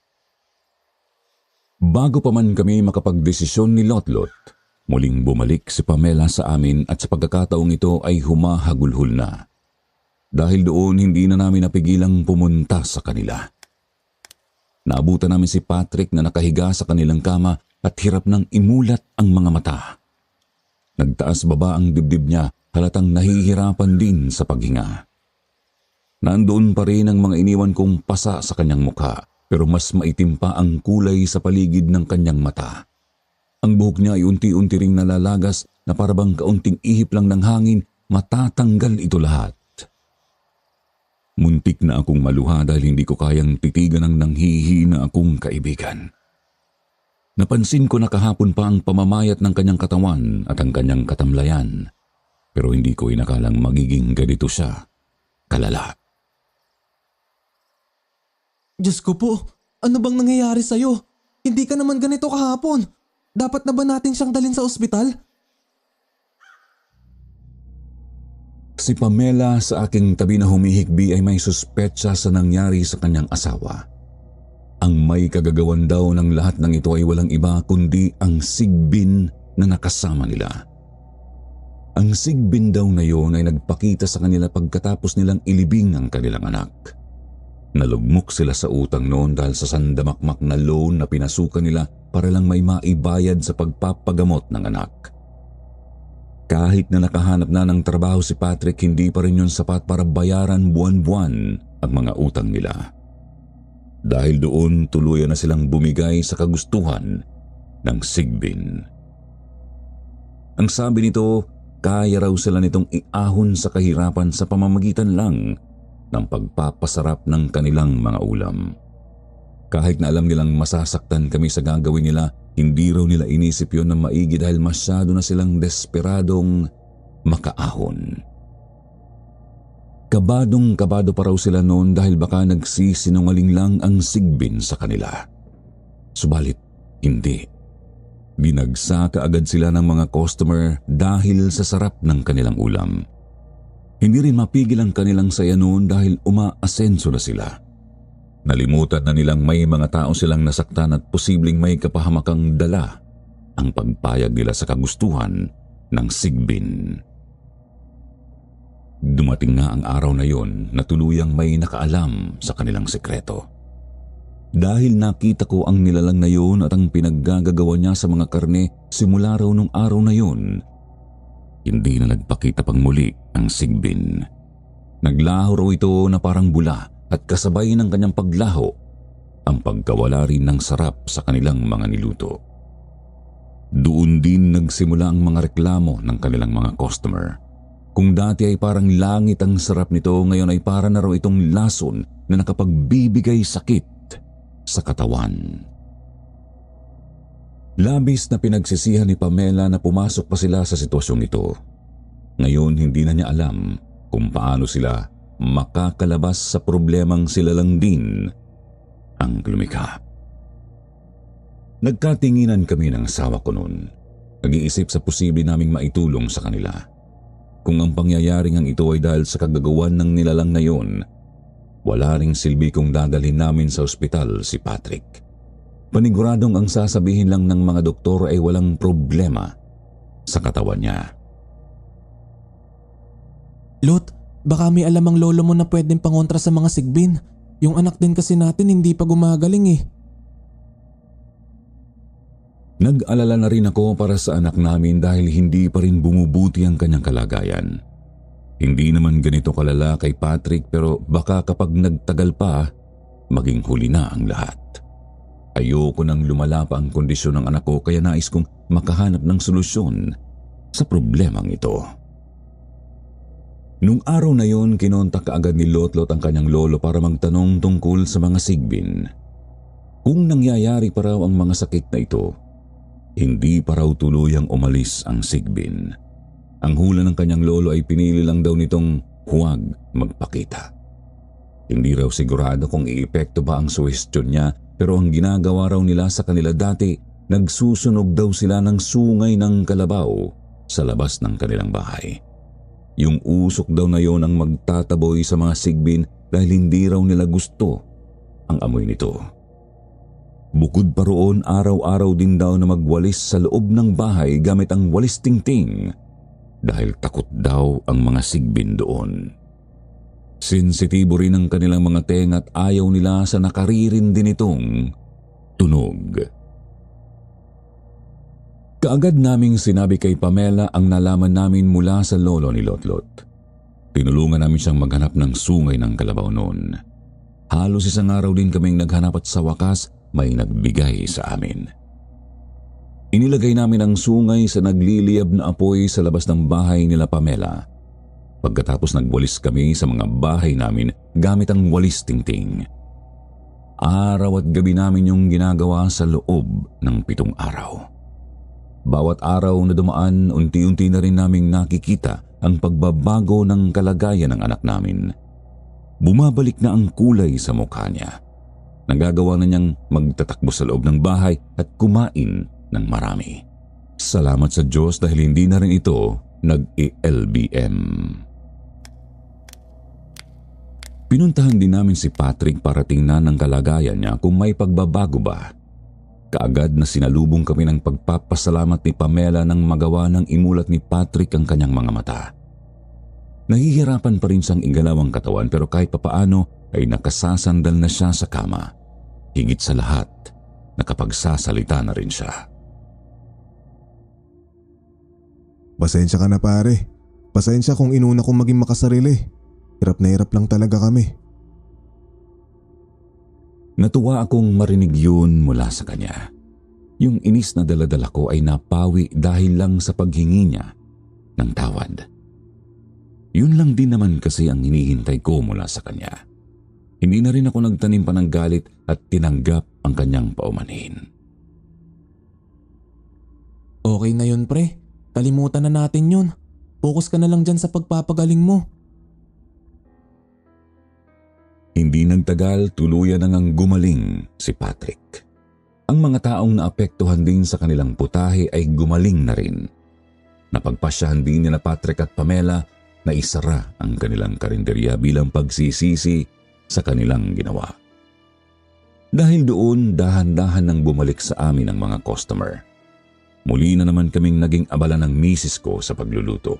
Speaker 1: Bago pa man kami makapagdesisyon ni Lotlot, muling bumalik si Pamela sa amin at sa pagkakataong ito ay humahagulhol na. Dahil doon hindi na namin napigilang pumunta sa kanila. Naabutan namin si Patrick na nakahiga sa kanilang kama at hirap nang imulat ang mga mata. Nagtaas baba ang dibdib niya, halatang nahihirapan din sa paghinga. Nandoon pa rin ang mga iniwan kong pasa sa kanyang mukha, pero mas maitim pa ang kulay sa paligid ng kanyang mata. Ang buhok niya ay unti-unti ring nalalagas na parabang kaunting ihip lang ng hangin, matatanggal ito lahat. Muntik na akong maluha dahil hindi ko kayang titigan ang nanghihina akong kaibigan. Napansin ko na kahapon pa ang pamamayat ng kanyang katawan at ang kanyang katamlayan, pero hindi ko inakalang magiging ganito siya kalala.
Speaker 2: Diyos ko po, ano bang nangyayari sa'yo? Hindi ka naman ganito kahapon. Dapat na ba natin siyang dalhin sa ospital?
Speaker 1: Si Pamela sa aking tabi na humihikbi ay may suspetsa sa nangyari sa kanyang asawa. Ang may kagagawan daw ng lahat ng ito ay walang iba kundi ang sigbin na nakasama nila. Ang sigbin daw na yon ay nagpakita sa kanila pagkatapos nilang ilibing ang kanilang anak. Nalugmok sila sa utang noon dahil sa sandamakmak na loan na pinasukan nila para lang may maibayad sa pagpapagamot ng anak. Kahit na nakahanap na ng trabaho si Patrick, hindi pa rin yun sapat para bayaran buwan-buwan ang mga utang nila. Dahil doon, tuluyan na silang bumigay sa kagustuhan ng sigbin. Ang sabi nito, kaya raw sila nitong iahon sa kahirapan sa pamamagitan lang ng pagpapasarap ng kanilang mga ulam. Kahit na alam nilang masasaktan kami sa gagawin nila, hindi raw nila inisip yon na maigi dahil masyado na silang desperadong makaahon. Kabadong-kabado pa raw sila noon dahil baka nagsisinungaling lang ang sigbin sa kanila. Subalit, hindi. Binagsa kaagad sila ng mga customer dahil sa sarap ng kanilang ulam. Hindi rin mapigil ang kanilang saya noon dahil umaasenso na sila. Nalimutan na nilang may mga tao silang nasaktan at posibleng may kapahamakang dala ang pagpayag nila sa kagustuhan ng sigbin. Dumating nga ang araw na yon na tuluyang may nakaalam sa kanilang sekreto. Dahil nakita ko ang nilalang na yon at ang pinaggagawa niya sa mga karne simula raw nung araw na yon, hindi na nagpakita pang muli ang sigbin. Naglaho raw ito na parang bula at kasabay ng kanyang paglaho, ang pagkawala rin ng sarap sa kanilang mga niluto. Doon din nagsimula ang mga reklamo ng kanilang mga customer. Kung dati ay parang langit ang sarap nito, ngayon ay para na raw itong lason na nakapagbibigay sakit sa katawan. Labis na pinagsisihan ni Pamela na pumasok pa sila sa sitwasyong ito. Ngayon hindi na niya alam kung paano sila makakalabas sa problemang sila lang din ang lumikha. Nagkatinginan kami ng asawa ko noon. Nag-iisip sa posible naming maitulong sa kanila. Kung ang pangyayaring ang ito ay dahil sa kagagawan ng nilalang na yon, wala ring silbi kung dadalhin namin sa ospital si Patrick. Paniguradong ang sasabihin lang ng mga doktor ay walang problema sa katawan niya.
Speaker 2: Lot, baka may alam ang lolo mo na pwedeng pangontra sa mga sigbin. Yung anak din kasi natin hindi pa gumagaling eh.
Speaker 1: Nag-alala na rin ako para sa anak namin dahil hindi pa rin bumubuti ang kanyang kalagayan. Hindi naman ganito kalala kay Patrick pero baka kapag nagtagal pa, maging huli na ang lahat. Ayoko nang lumala pa ang kondisyon ng anak ko kaya nais kong makahanap ng solusyon sa problemang ito. Nung araw na yon, kinontak kaagad ni Lotlot ang kanyang lolo para magtanong tungkol sa mga sigbin. Kung nangyayari pa raw ang mga sakit na ito, hindi pa raw tuluyang umalis ang sigbin. Ang hula ng kanyang lolo ay pinili lang daw nitong huwag magpakita. Hindi raw sigurado kung iepekto ba ang suhestyon niya pero ang ginagawa raw nila sa kanila dati, nagsusunog daw sila ng sungay ng kalabaw sa labas ng kanilang bahay. Yung usok daw na yon ang magtataboy sa mga sigbin dahil hindi raw nila gusto ang amoy nito. Bukod pa roon, araw-araw din daw na magwalis sa loob ng bahay gamit ang walis tingting dahil takot daw ang mga sigbin doon. Sensitibo rin ang kanilang mga tenga at ayaw nila sa nakaririn din itong tunog. Kaagad naming sinabi kay Pamela ang nalaman namin mula sa lolo ni Lotlot. Tinulungan namin siyang maghanap ng sungay ng kalabaw noon. Halos isang araw din kaming naghanap at sa wakas may nagbigay sa amin. Inilagay namin ang sungay sa nagliliyab na apoy sa labas ng bahay nila Pamela. Pagkatapos nagwalis kami sa mga bahay namin gamit ang walis tingting. Araw at gabi namin yung ginagawa sa loob ng 7 araw. Bawat araw na dumaan, unti-unti na rin naming nakikita ang pagbabago ng kalagayan ng anak namin. Bumabalik na ang kulay sa mukha niya. Nagagawa na niyang magtatakbo sa loob ng bahay at kumain ng marami. Salamat sa Diyos dahil hindi na rin ito nag-LBM. Pinuntahan din namin si Patrick para tingnan ang kalagayan niya kung may pagbabago ba. Kaagad na sinalubong kami ng pagpapasalamat ni Pamela nang magawa ng imulat ni Patrick ang kanyang mga mata. Nahihirapan pa rin siyang igalaw ang katawan pero kahit papaano ay nakasasandal na siya sa kama. Higit sa lahat, nakapagsasalita na rin siya.
Speaker 3: Pasensya ka na pare. Pasensya kung inuna kong maging makasarili. Hirap na hirap lang talaga kami.
Speaker 1: Natuwa akong marinig yun mula sa kanya. Yung inis na daladala ko ay napawi dahil lang sa paghingi niya ng tawad. Yun lang din naman kasi ang hinihintay ko mula sa kanya. Hindi na rin ako nagtanim pa ng galit at tinanggap ang kanyang paumanhin.
Speaker 2: Okay na yun pre, kalimutan na natin yun. Focus ka na lang dyan sa pagpapagaling mo.
Speaker 1: Hindi nagtagal, tuluyan na ngang gumaling si Patrick. Ang mga taong naapektuhan din sa kanilang putahe ay gumaling na rin. Napagpasyahan din nila Patrick at Pamela na isara ang kanilang karinderya bilang pagsisisi sa kanilang ginawa. Dahil doon, dahan-dahan nang bumalik sa amin ang mga customer. Muli na naman kaming naging abala ng misis ko sa pagluluto.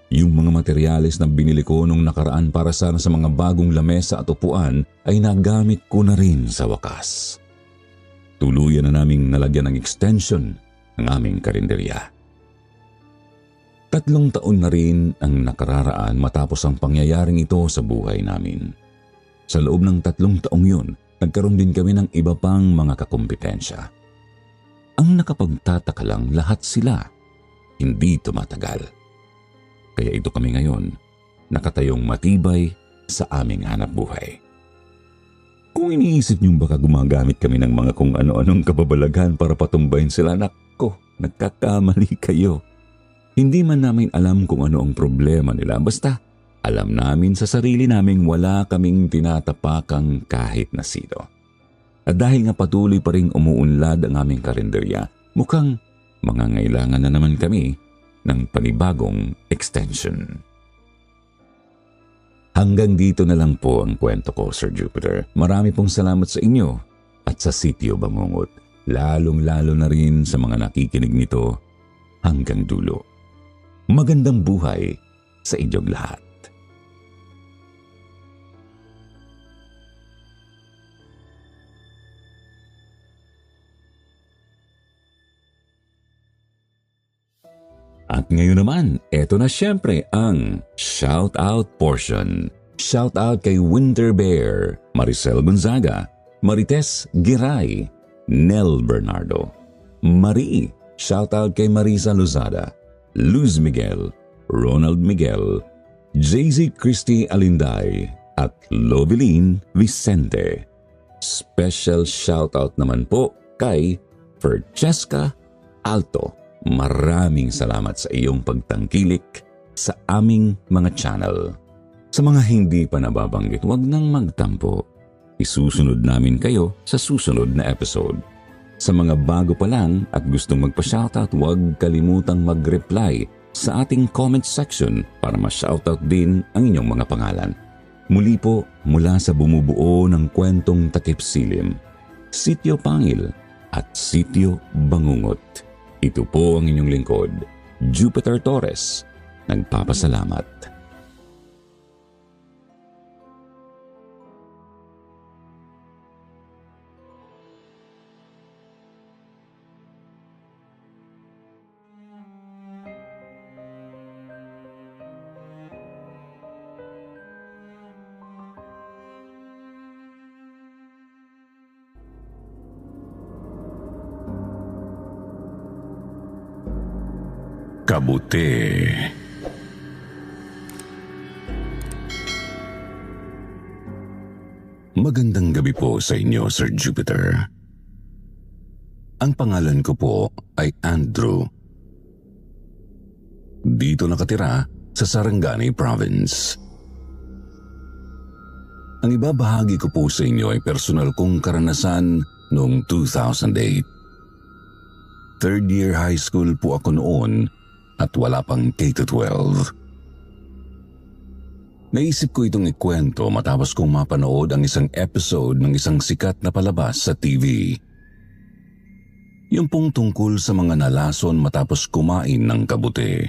Speaker 1: Yung mga materyales na binili ko nung nakaraan para sana sa mga bagong lamesa at upuan ay nagamit ko na rin sa wakas. Tuluyan na naming nalagyan ng extension ng aming karinderya. 3 taon na rin ang nakararaan matapos ang pangyayaring ito sa buhay namin. Sa loob ng 3 taong yun, nagkaroon din kami ng iba pang mga kakumpetensya. Ang nakapagtataka lang, lahat sila hindi tumatagal. Kaya ito kami ngayon, nakatayong matibay sa aming hanapbuhay. Kung iniisip niyong baka gumagamit kami ng mga kung ano-anong kababalaghan para patumbayin sila, nako, nagkakamali kayo. Hindi man namin alam kung ano ang problema nila, basta alam namin sa sarili naming wala kaming tinatapakang kahit na sino. At dahil nga patuloy pa ring umuunlad ang aming karinderya, mukhang mangangailangan na naman kami ng panibagong extension. Hanggang dito na lang po ang kwento ko, Sir Jupiter. Marami pong salamat sa inyo at sa Sitio Bangungot, lalong-lalo na rin sa mga nakikinig nito hanggang dulo. Magandang buhay sa inyong lahat. At ngayon naman, eto na siyempre ang shout-out portion. Shout-out kay Winter Bear, Maricel Gonzaga, Marites Giray, Nel Bernardo, Marie. Shout-out kay Marisa Lozada, Luz Miguel, Ronald Miguel, JZ Christy Alinday, at Lovelyn Vicente. Special shout-out naman po kay Francesca Alto. Maraming salamat sa iyong pagtangkilik sa aming mga channel. Sa mga hindi pa nababanggit, huwag nang magtampo. Isusunod namin kayo sa susunod na episode. Sa mga bago pa lang at gustong magpa-shoutout, huwag kalimutang mag-reply sa ating comment section para ma-shoutout din ang inyong mga pangalan. Muli po mula sa bumubuo ng kwentong takip silim, Sitio Pangil at Sitio Bangungot. Ito po ang inyong lingkod, Jupiter Torres, nagpapasalamat. Kabuti. Magandang gabi po sa inyo, Sir Jupiter. Ang pangalan ko po ay Andrew. Dito nakatira sa Sarangani Province. Ang ibabahagi ko po sa inyo ay personal kong karanasan noong 2008. Third year high school po ako noon at wala pang K-12. Naisip ko itong ikwento matapos kong mapanood ang isang episode ng isang sikat na palabas sa TV. Yung pong tungkol sa mga nalason matapos kumain ng kabuti.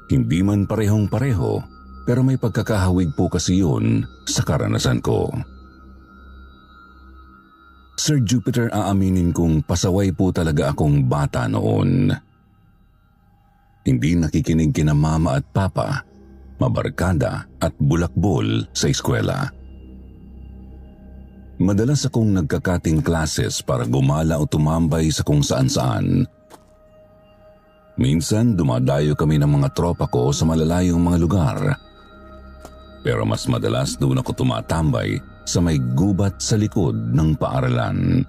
Speaker 1: Hindi man parehong-pareho, pero may pagkakahawig po kasi yun sa karanasan ko. Sir Jupiter, aaminin kong pasaway po talaga akong bata noon. Hindi nakikinig kina mama at papa, mabarkada at bulakbol sa eskwela. Madalas akong nagkakating classes para gumala o tumambay sa kung saan-saan. Minsan dumadayo kami ng mga tropa ko sa malalayong mga lugar. Pero mas madalas doon ako tumatambay sa may gubat sa likod ng paaralan.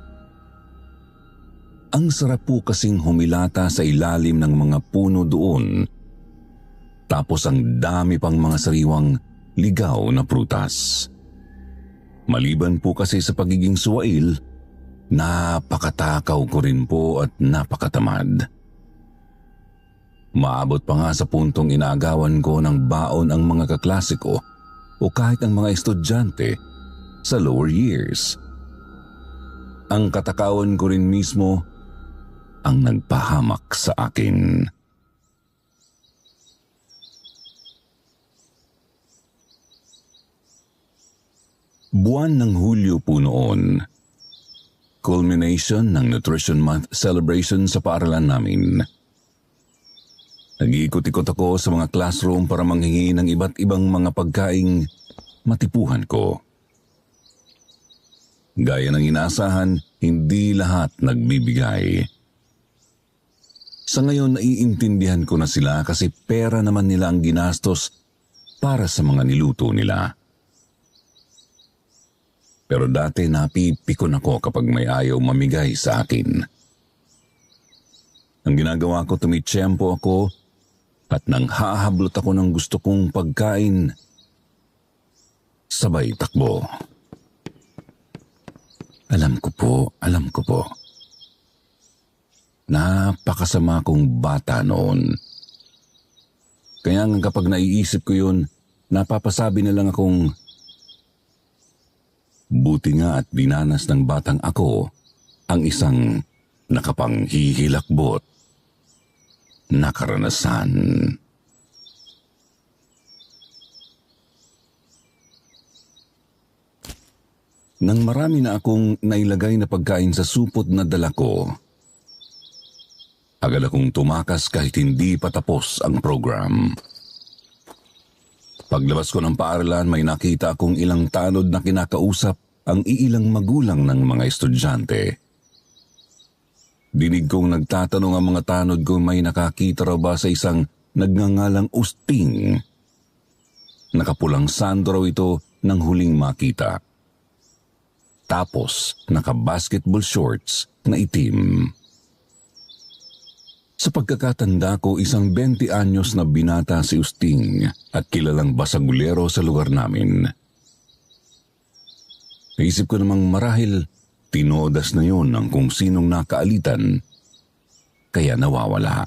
Speaker 1: Ang sarap po kasing humilata sa ilalim ng mga puno doon. Tapos ang dami pang mga sariwang ligaw na prutas. Maliban po kasi sa pagiging suwail, napakatakaw ko rin po at napakatamad. Maabot pa nga sa puntong inaagawan ko ng baon ang mga kaklase ko o kahit ang mga estudyante sa lower years. Ang katakawan ko rin mismo ang nagpahamak sa akin. Buwan ng Hulyo po noon. Culmination ng Nutrition Month celebration sa paaralan namin. Nag-iikot-ikot ako sa mga classroom para manghingi ng iba't ibang mga pagkaing matipuhan ko. Gaya ng inaasahan, hindi lahat nagbibigay. Sa ngayon, naiintindihan ko na sila kasi pera naman nila ang ginastos para sa mga niluto nila. Pero dati napipikon ako kapag may ayaw mamigay sa akin. Ang ginagawa ko, tumitsyempo ako at nang hahablot ako ng gusto kong pagkain, sabay takbo. Alam ko po. Napakasama kong bata noon. Kaya nga kapag naiisip ko yun, napapasabi na lang akong, buti nga at dinanas ng batang ako ang isang nakapanghihilakbot na karanasan. Nang marami na akong nailagay na pagkain sa supot na dala ko, agad akong tumakas kahit hindi pa tapos ang program. Paglabas ko ng paaralan, may nakita akong ilang tanod na kinakausap ang iilang magulang ng mga estudyante. Dinig kong nagtatanong ang mga tanod kung may nakakita raw ba sa isang nagngangalang Usting. Nakapulang sando raw ito nang huling makita. Tapos naka-basketball shorts na itim. Sa pagkakatanda ko, isang 20 anyos na binata si Usting at kilalang basagulero sa lugar namin. Naisip ko namang marahil tinodas na yon ng kung sinong nakaalitan, kaya nawawala.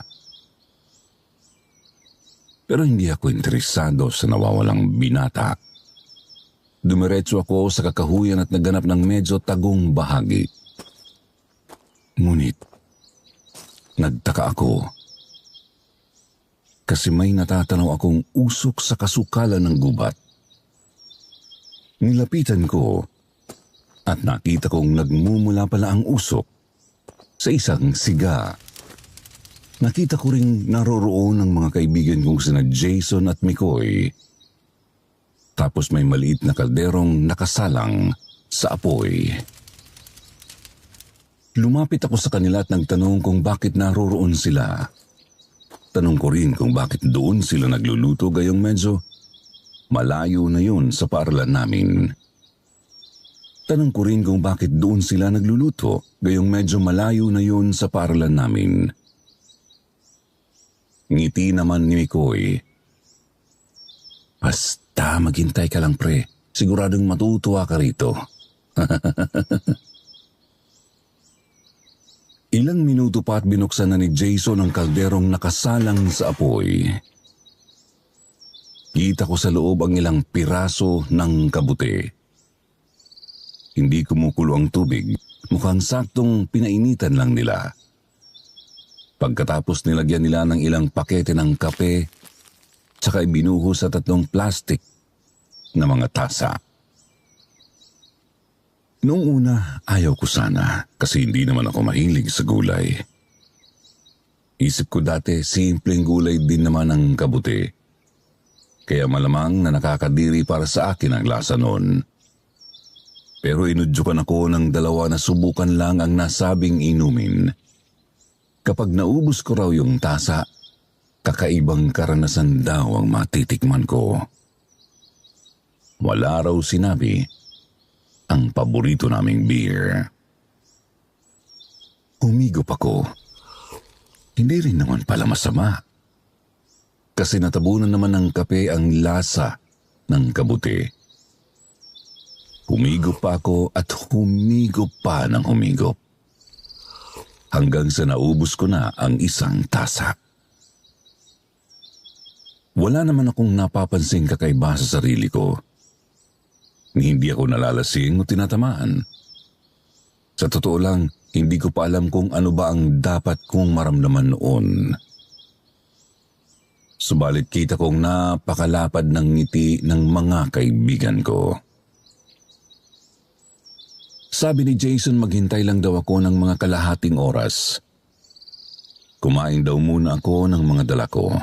Speaker 1: Pero hindi ako interesado sa nawawalang binata. Dumiretso ako sa kakahuyan at naghanap ng medyo tagong bahagi. Ngunit, nagtaka ako. Kasi may natatanaw akong usok sa kasukalan ng gubat. Nilapitan ko at nakita kong nagmumula pala ang usok sa isang siga. Nakita ko ring naroroon ang mga kaibigan kong sina Jason at Mikoy. Tapos may maliit na kalderong nakasalang sa apoy. Lumapit ako sa kanila at nagtanong kung bakit naroroon sila. Tanong ko rin kung bakit doon sila nagluluto gayong medyo malayo na yun sa paaralan namin. Tanong ko rin kung bakit doon sila nagluluto gayong medyo malayo na yun sa paaralan namin. Ngiti naman ni Mikoy. Basta maghintay ka lang pre, siguradong matutuwa ka rito. Ilang minuto pa at binuksan na ni Jason ang kalderong nakasalang sa apoy. Kita ko sa loob ang ilang piraso ng kabute. Hindi kumukulo ang tubig, mukhang saktong pinainitan lang nila. Pagkatapos nilagyan nila ng ilang pakete ng kape, tsaka ibinuhos sa 3 plastic na mga tasa. Noong una, ayaw ko sana kasi hindi naman ako mahilig sa gulay. Isip ko dati, simpleng gulay din naman ang kabute. Kaya malamang na nakakadiri para sa akin ang lasa noon. Pero inudyukan ako ng 2 na subukan lang ang nasabing inumin. Kapag naubos ko raw yung tasa, kakaibang karanasan daw ang matitikman ko. Wala raw sinabi ang paborito naming beer. Humigop ako. Hindi rin naman pala masama. Kasi natabunan naman ng kape ang lasa ng kabute. Humigop pa ako at humigop pa ng humigop. Hanggang sa naubos ko na ang isang tasa. Wala naman akong napapansing kakaiba sa sarili ko. Hindi ako nalalasing o tinatamaan. Sa totoo lang, hindi ko pa alam kung ano ba ang dapat kong maramdaman noon. Subalit kita kong napakalapad ng ngiti ng mga kaibigan ko. Sabi ni Jason maghintay lang daw ako ng mga kalahating oras. Kumain daw muna ako ng mga dala ko.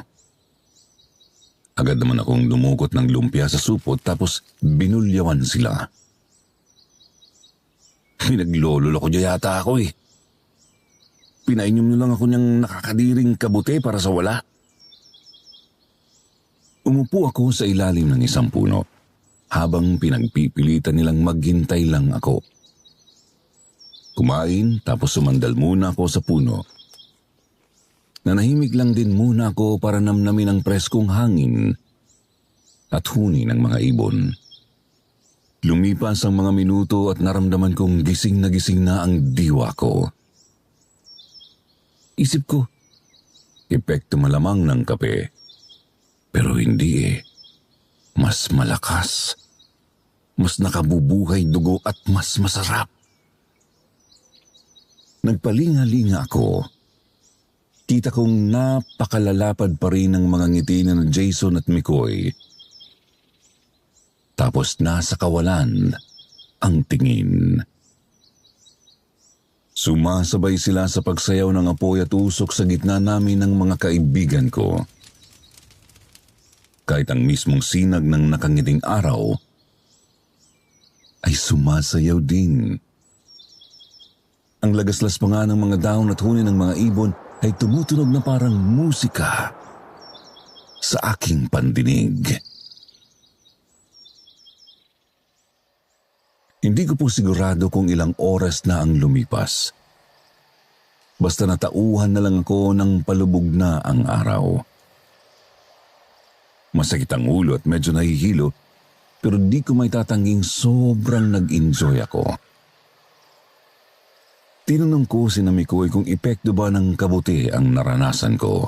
Speaker 1: Agad naman akong dumukot ng lumpia sa supot tapos binulyawan sila. Pinaglololo ko yata ako eh. Pinainom nyo lang ako niyang nakakadiring kabute para sa wala. Umupo ako sa ilalim ng isang puno habang pinagpipilitan nilang maghintay lang ako. Kumain tapos sumandal muna ako sa puno. Nanahimik lang din muna ako para namnamin ang preskong hangin at huni ng mga ibon. Lumipas ang mga minuto at naramdaman kong gising na ang diwa ko. Isip ko, epekto malamang ng kape. Pero hindi eh. Mas malakas. Mas nakabubuhay dugo at mas masarap. Nagpalinga-linga ako. Kita kong napakalalapad pa rin ang mga ngiti na ng Jason at Mikoy. Tapos nasa kawalan ang tingin. Sumasabay sila sa pagsayaw ng apoy at usok sa gitna namin ng mga kaibigan ko. Kahit ang mismong sinag ng nakangiting araw ay sumasayaw din. Ang lagaslas pa nga ng mga daon at huni ng mga ibon ay tumutunog na parang musika sa aking pandinig. Hindi ko po sigurado kung ilang oras na ang lumipas. Basta natauhan na lang ako ng palubog na ang araw. Masakit ang ulo at medyo nahihilo, pero di ko may tatangging sobrang nag-enjoy ako. Tinanong ko si Mikoy kung epekto ba ng kabuti ang naranasan ko.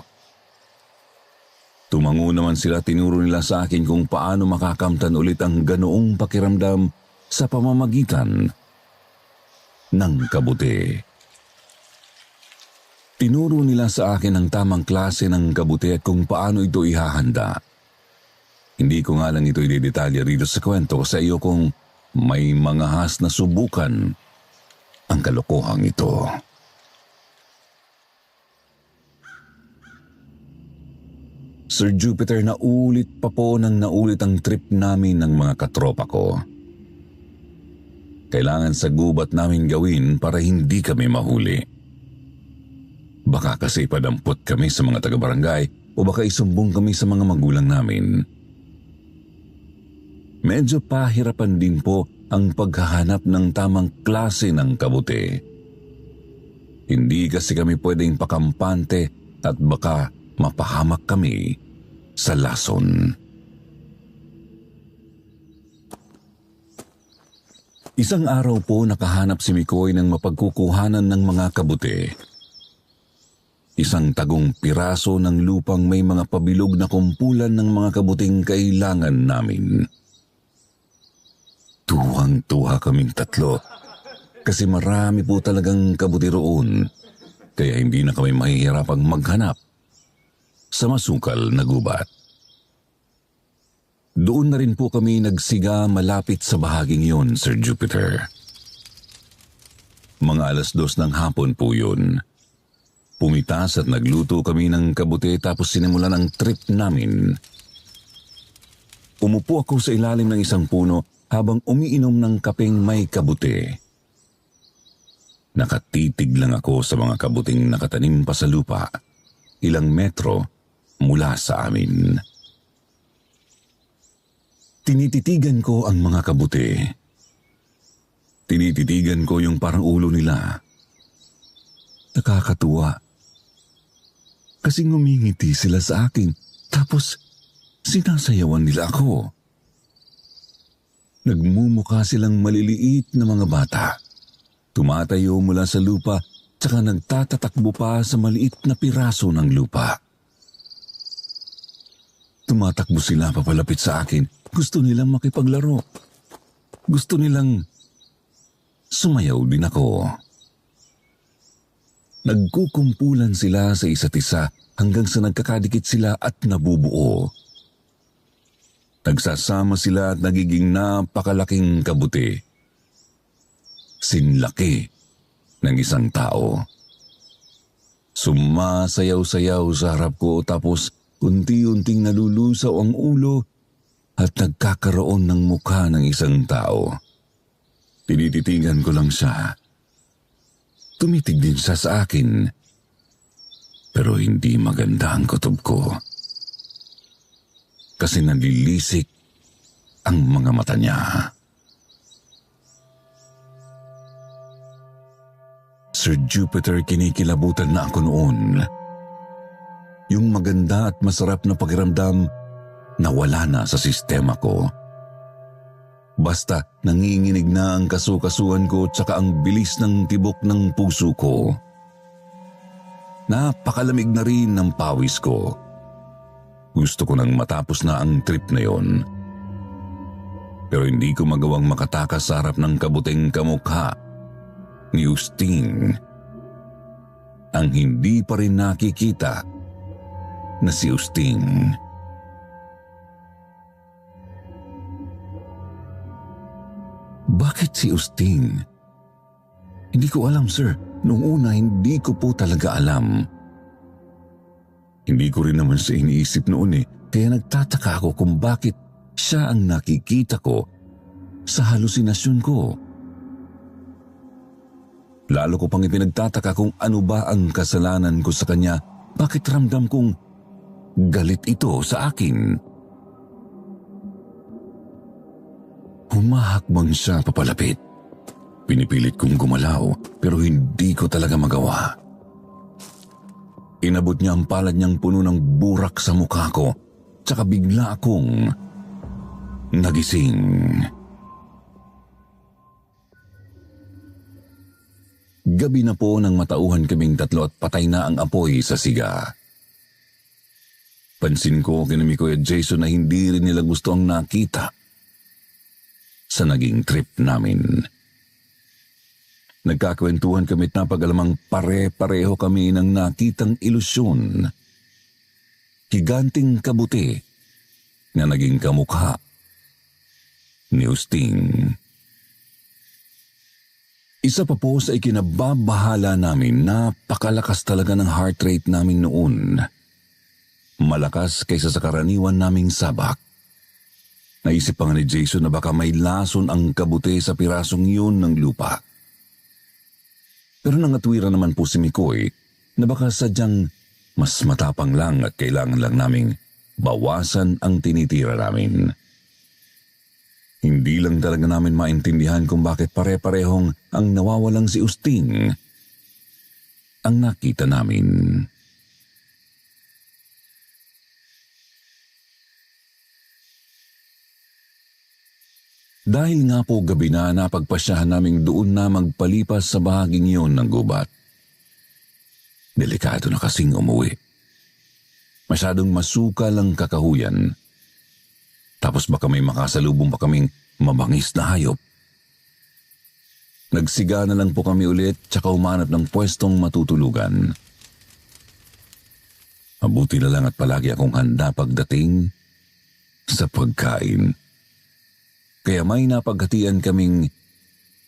Speaker 1: Tumango naman sila, tinuro nila sa akin kung paano makakamtan ulit ang ganoong pakiramdam sa pamamagitan ng kabuti. Tinuro nila sa akin ang tamang klase ng kabuti at kung paano ito ihahanda. Hindi ko nga lang ito idedetalya rito sa kwento sa iyo kung may mga has na subukan ang kalokohang ito. Sir Jupiter, naulit pa po nang naulit ang trip namin ng mga katropa ko. Kailangan sa gubat namin gawin para hindi kami mahuli. Baka kasi padampot kami sa mga taga-barangay o baka isumbong kami sa mga magulang namin. Medyo pahirapan din po ang paghahanap ng tamang klase ng kabuti. Hindi kasi kami pwedeng pakampante at baka mapahamak kami sa lason. Isang araw po nakahanap si Mikoy ng mapagkukuhanan ng mga kabuti. Isang tagong piraso ng lupang may mga pabilog na kumpulan ng mga kabuting kailangan namin. Tuwang-tuwa kaming tatlo kasi marami po talagang kabuti roon kaya hindi na kami mahihirapang maghanap sa masukal na gubat. Doon na rin po kami nagsiga malapit sa bahaging yun, Sir Jupiter. Mga 2:00 ng hapon po yun. Pumitas at nagluto kami ng kabuti tapos sinimulan ang trip namin. Umupo ako sa ilalim ng isang puno habang umiinom ng kapeng may kabuti. Nakatitig lang ako sa mga kabuting nakatanim pa sa lupa, ilang metro mula sa amin. Tinititigan ko ang mga kabuti. Tinititigan ko yung parang ulo nila. Nakakatuwa. Kasi ngumingiti sila sa akin, tapos sinasayawan nila ako. Nagmumukha silang maliliit na mga bata. Tumatayo mula sa lupa, tsaka nagtatatakbo pa sa maliit na piraso ng lupa. Tumatakbo sila papalapit sa akin. Gusto nilang makipaglaro. Gusto nilang sumayaw din ako. Nagkukumpulan sila sa isa't isa hanggang sa nagkakadikit sila at nabubuo. Nagsasama sila at nagiging napakalaking kabuti. Sinlaki ng isang tao. Sumasayaw-sayaw sa harap ko tapos unti-unting nalulusaw ang ulo at nagkakaroon ng mukha ng isang tao. Tinititigan ko lang siya. Tumitig din siya sa akin. Pero hindi maganda ang kutob ko. Kasi nalilisik ang mga mata niya. Sir Jupiter, kinikilabutan na ako noon. Yung maganda at masarap na pakiramdam nawala na sa sistema ko. Basta nanginginig na ang kasukasuan ko tsaka ang bilis ng tibok ng puso ko. Napakalamig na rin ng pawis ko. Gusto ko nang matapos na ang trip na yon. Pero hindi ko magawang makatakas sa harap ng kabuting kamukha ni Justine. Ang hindi pa rin nakikita na si Justine. Bakit si Justine? Hindi ko alam, sir. Noong una, hindi ko po talaga alam. Hindi ko rin naman siya iniisip noon kaya nagtataka ako kung bakit siya ang nakikita ko sa halusinasyon ko. Lalo ko pang ipinagtataka kung ano ba ang kasalanan ko sa kanya, bakit ramdam kong galit ito sa akin. Humahakbang siya papalapit. Pinipilit kong gumalaw pero hindi ko talaga magawa. Inabot niya ang palad niyang puno ng burak sa mukha ko, tsaka bigla akong nagising. Gabi na po nang matauhan kaming tatlo at patay na ang apoy sa siga. Pansin ko kina Mikoy at Jason na hindi rin nila gusto ang nakita sa naging trip namin. Nagkakwentuhan kami at napag-alamang pare-pareho kami ng nakitang ilusyon. Higanting kabuti na naging kamukha ni Usting. Isa pa po sa ikinababahala namin, napakalakas talaga ng heart rate namin noon. Malakas kaysa sa karaniwan naming sabak. Naisip pa nga ni Jason na baka may lason ang kabuti sa pirasong yun ng lupa. Pero nangatwira naman po si Mikoy na baka sadyang mas matapang lang at kailangan lang naming bawasan ang tinitira namin. Hindi lang talaga namin maintindihan kung bakit pare-parehong ang nawawalang si Usting ang nakita namin. Dahil nga po gabi na, napagpasyahan naming doon na magpalipas sa bahaging iyon ng gubat. Delikado na kasing umuwi. Masyadong masukal ang kakahuyan. Tapos baka may makasalubong pa kaming mabangis na hayop. Nagsiga na lang po kami ulit tsaka umanap ng pwestong matutulugan. Mabuti na lang at palagi akong handa pagdating sa pagkain. Kaya may napaghatian kaming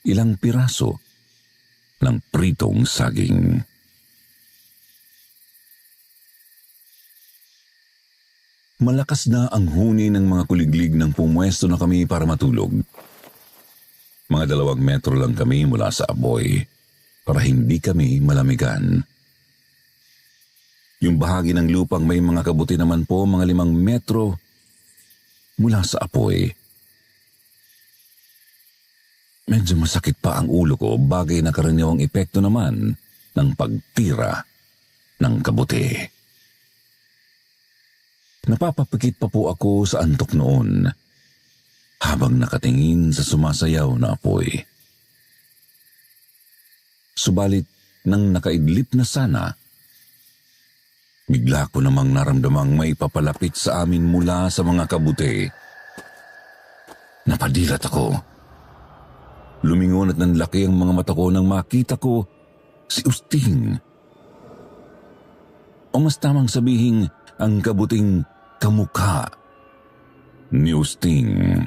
Speaker 1: ilang piraso ng pritong saging. Malakas na ang huni ng mga kuliglig nang pumwesto na kami para matulog. Mga 2 metro lang kami mula sa apoy para hindi kami malamigan. Yung bahagi ng lupang may mga kabuti naman po mga 5 metro mula sa apoy. Medyo masakit pa ang ulo ko, bagay na karaniwang epekto naman ng pagtira ng kabuti. Napapapikit pa po ako sa antok noon habang nakatingin sa sumasayaw na apoy. Subalit nang nakaidlip na sana, bigla ko namang naramdamang may papalapit sa amin mula sa mga kabuti. Napadilat ako. Lumingon at nanlaki ang mga mata ko nang makita ko si Usting. O mas tamang sabihin, ang kabuting kamukha ni Usting.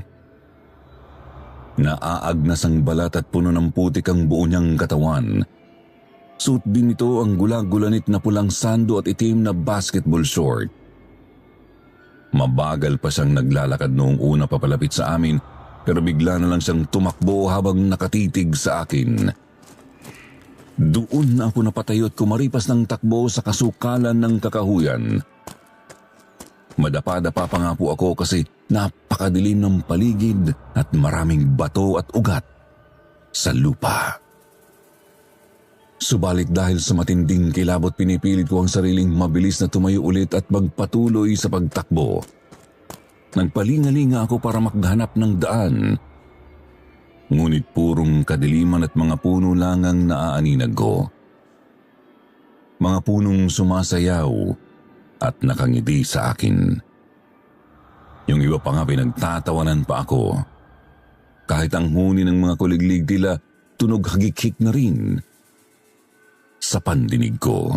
Speaker 1: Naaagnas ang balat at puno ng putik ang buo niyang katawan. Suot din ito ang gulag-gulanit na pulang sando at itim na basketball short. Mabagal pa siyang naglalakad noong una papalapit sa amin, pero bigla na lang siyang tumakbo habang nakatitig sa akin. Doon na ako napatayo at kumaripas ng takbo sa kasukalan ng kakahuyan. Madapa-dapa pa nga po ako kasi napakadilim ng paligid at maraming bato at ugat sa lupa. Subalit dahil sa matinding kilabot, pinipilit ko ang sariling mabilis na tumayo ulit at magpatuloy sa pagtakbo. Nagpalingalinga ako para maghanap ng daan. Ngunit purong kadiliman at mga puno lang ang naaaninag ko. Mga punong sumasayaw at nakangiti sa akin. Yung iba pa nga pinagtatawanan pa ako. Kahit ang huni ng mga kuliglig tila tunog hagik-hik na rin sa pandinig ko.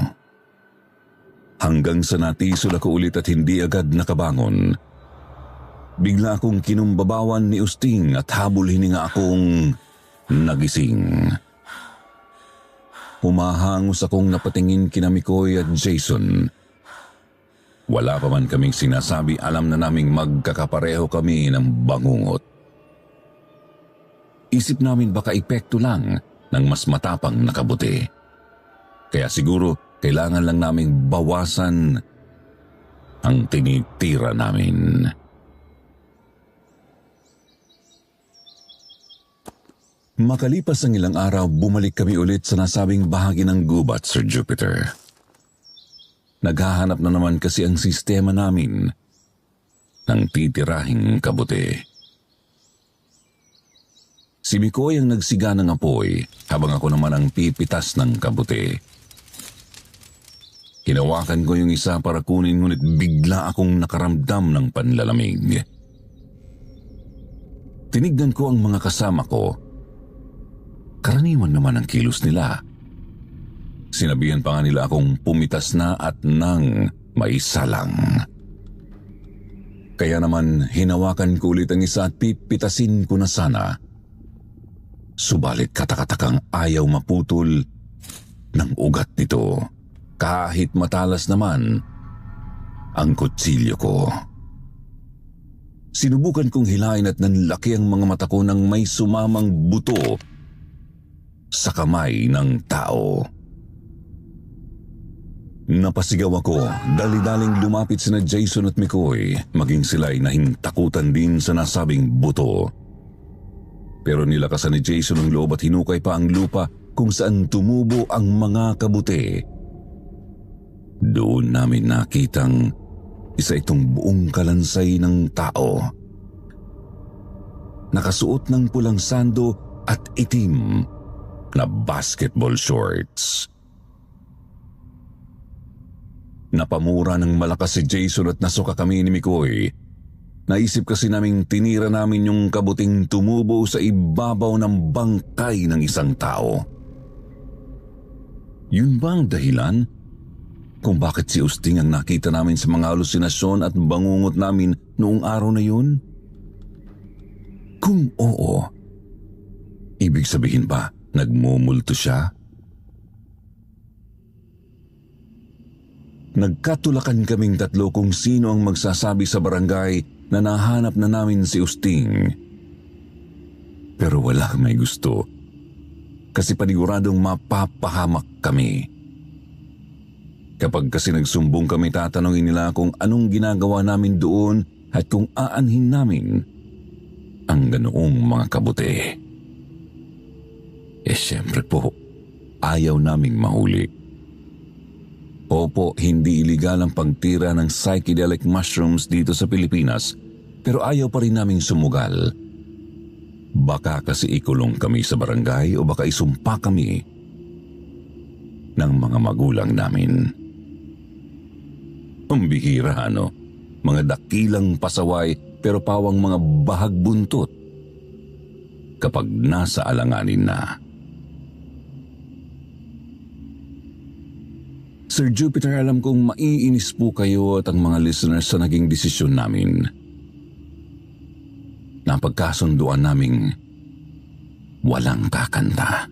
Speaker 1: Hanggang sa natisol ako ulit at hindi agad nakabangon. Bigla akong kinumbabawan ni Usting at habol hininga akong nagising. Humahangos akong napatingin kina Mikoy at Jason. Wala pa man kaming sinasabi, alam na naming magkakapareho kami ng bangungot. Isip namin baka epekto lang ng mas matapang na kabuti. Kaya siguro kailangan lang naming bawasan ang tinitira namin. Makalipas ang ilang araw, bumalik kami ulit sa nasabing bahagi ng gubat, Sir Jupiter. Naghahanap na naman kasi ang sistema namin ng titirahing kabuti. Si Mikoy ang nagsiga ng apoy habang ako naman ang pipitas ng kabuti. Hinawakan ko yung isa para kunin ngunit bigla akong nakaramdam ng panlalamig. Tinignan ko ang mga kasama ko. Karaniwan naman ang kilos nila. Sinabihan pa nga nila akong pumitas na at nang may salang. Kaya naman hinawakan ko ulit ang isa at pipitasin ko na sana. Subalit katakatakang ayaw maputol ng ugat nito kahit matalas naman ang kutsilyo ko. Sinubukan kong hilain at nanlaki ang mga mata ko nang may sumamang buto sa kamay ng tao. Napasigaw ako, dali-daling lumapit sina Jason at McCoy, maging sila'y nahintakutan din sa nasabing buto. Pero nilakasan ni Jason ang loob at hinukay pa ang lupa kung saan tumubo ang mga kabuti. Doon namin nakitang isa itong buong kalansay ng tao. Nakasuot ng pulang sando at itim na basketball shorts. Napamura ng malakas si Jason at nasuka kami ni McCoy. Naisip kasi naming tinira namin yung kabuting tumubo sa ibabaw ng bangkay ng isang tao. Yun ba ang dahilan kung bakit si Usting ang nakita namin sa mga halusinasyon at bangungot namin noong araw na yun? Kung oo, ibig sabihin ba nagmumulto siya? Nagkatulakan kaming tatlo kung sino ang magsasabi sa barangay na nahanap na namin si Usting. Pero wala may gusto kasi paniguradong mapapahamak kami. Kapag kasi nagsumbong kami, tatanungin nila kung anong ginagawa namin doon at kung aanhin namin ang ganoong mga kabuti. Siyempre po, ayaw naming mahuli. Opo, hindi iligal ang pagtira ng psychedelic mushrooms dito sa Pilipinas, pero ayaw pa rin naming sumugal. Baka kasi ikulong kami sa barangay o baka isumpa kami ng mga magulang namin. Ang bihira, ano? Mga dakilang pasaway pero pawang mga bahag buntot kapag nasa alanganin na. Sir Jupiter, alam kong maiinis po kayo at ang mga listeners sa naging desisyon namin. Napagkasunduan naming walang kakanta.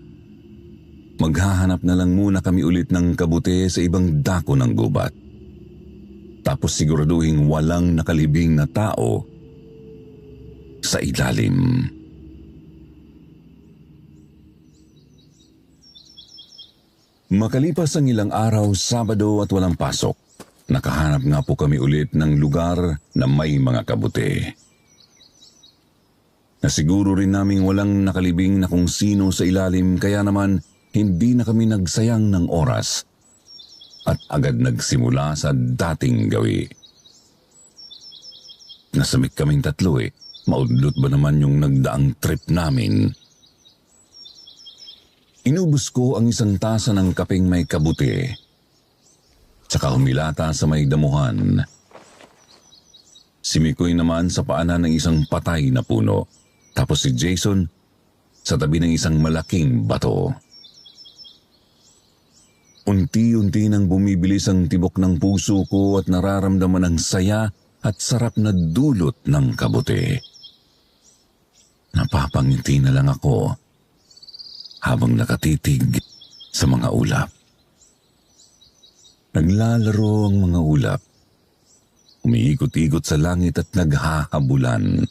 Speaker 1: Maghahanap na lang muna kami ulit ng kabuti sa ibang dako ng gubat. Tapos siguraduhin walang nakalibing na tao sa ilalim. Makalipas ang ilang araw, Sabado at walang pasok, nakahanap nga po kami ulit ng lugar na may mga kabuti. Nasiguro rin naming walang nakalibing na kung sino sa ilalim, kaya naman hindi na kami nagsayang ng oras at agad nagsimula sa dating gawi. Nasamik kaming tatlo maudlot ba naman yung nagdaang trip namin? Inubos ko ang isang tasa ng kapeng may kabuti, tsaka humilata sa may damuhan. Si Mikoy naman sa paanan ng isang patay na puno, tapos si Jason sa tabi ng isang malaking bato. Unti-unti nang bumibilis ang tibok ng puso ko at nararamdaman ang saya at sarap na dulot ng kabuti. Napapangiti na lang ako habang nakatitig sa mga ulap. Naglalaro ang mga ulap. Umiikot-ikot sa langit at naghahabulan.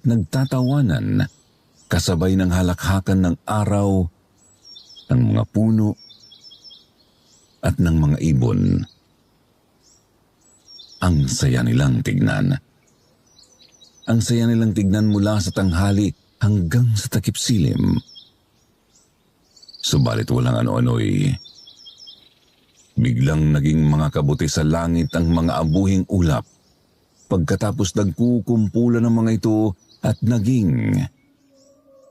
Speaker 1: Nagtatawanan kasabay ng halakhakan ng araw, ng mga puno, at ng mga ibon. Ang saya nilang tignan. Ang saya nilang tignan mula sa tanghali hanggang sa takip silim. Subalit walang ano-ano'y biglang naging mga kabuti sa langit ang mga abuhing ulap. Pagkatapos nagkukumpulan ng mga ito at naging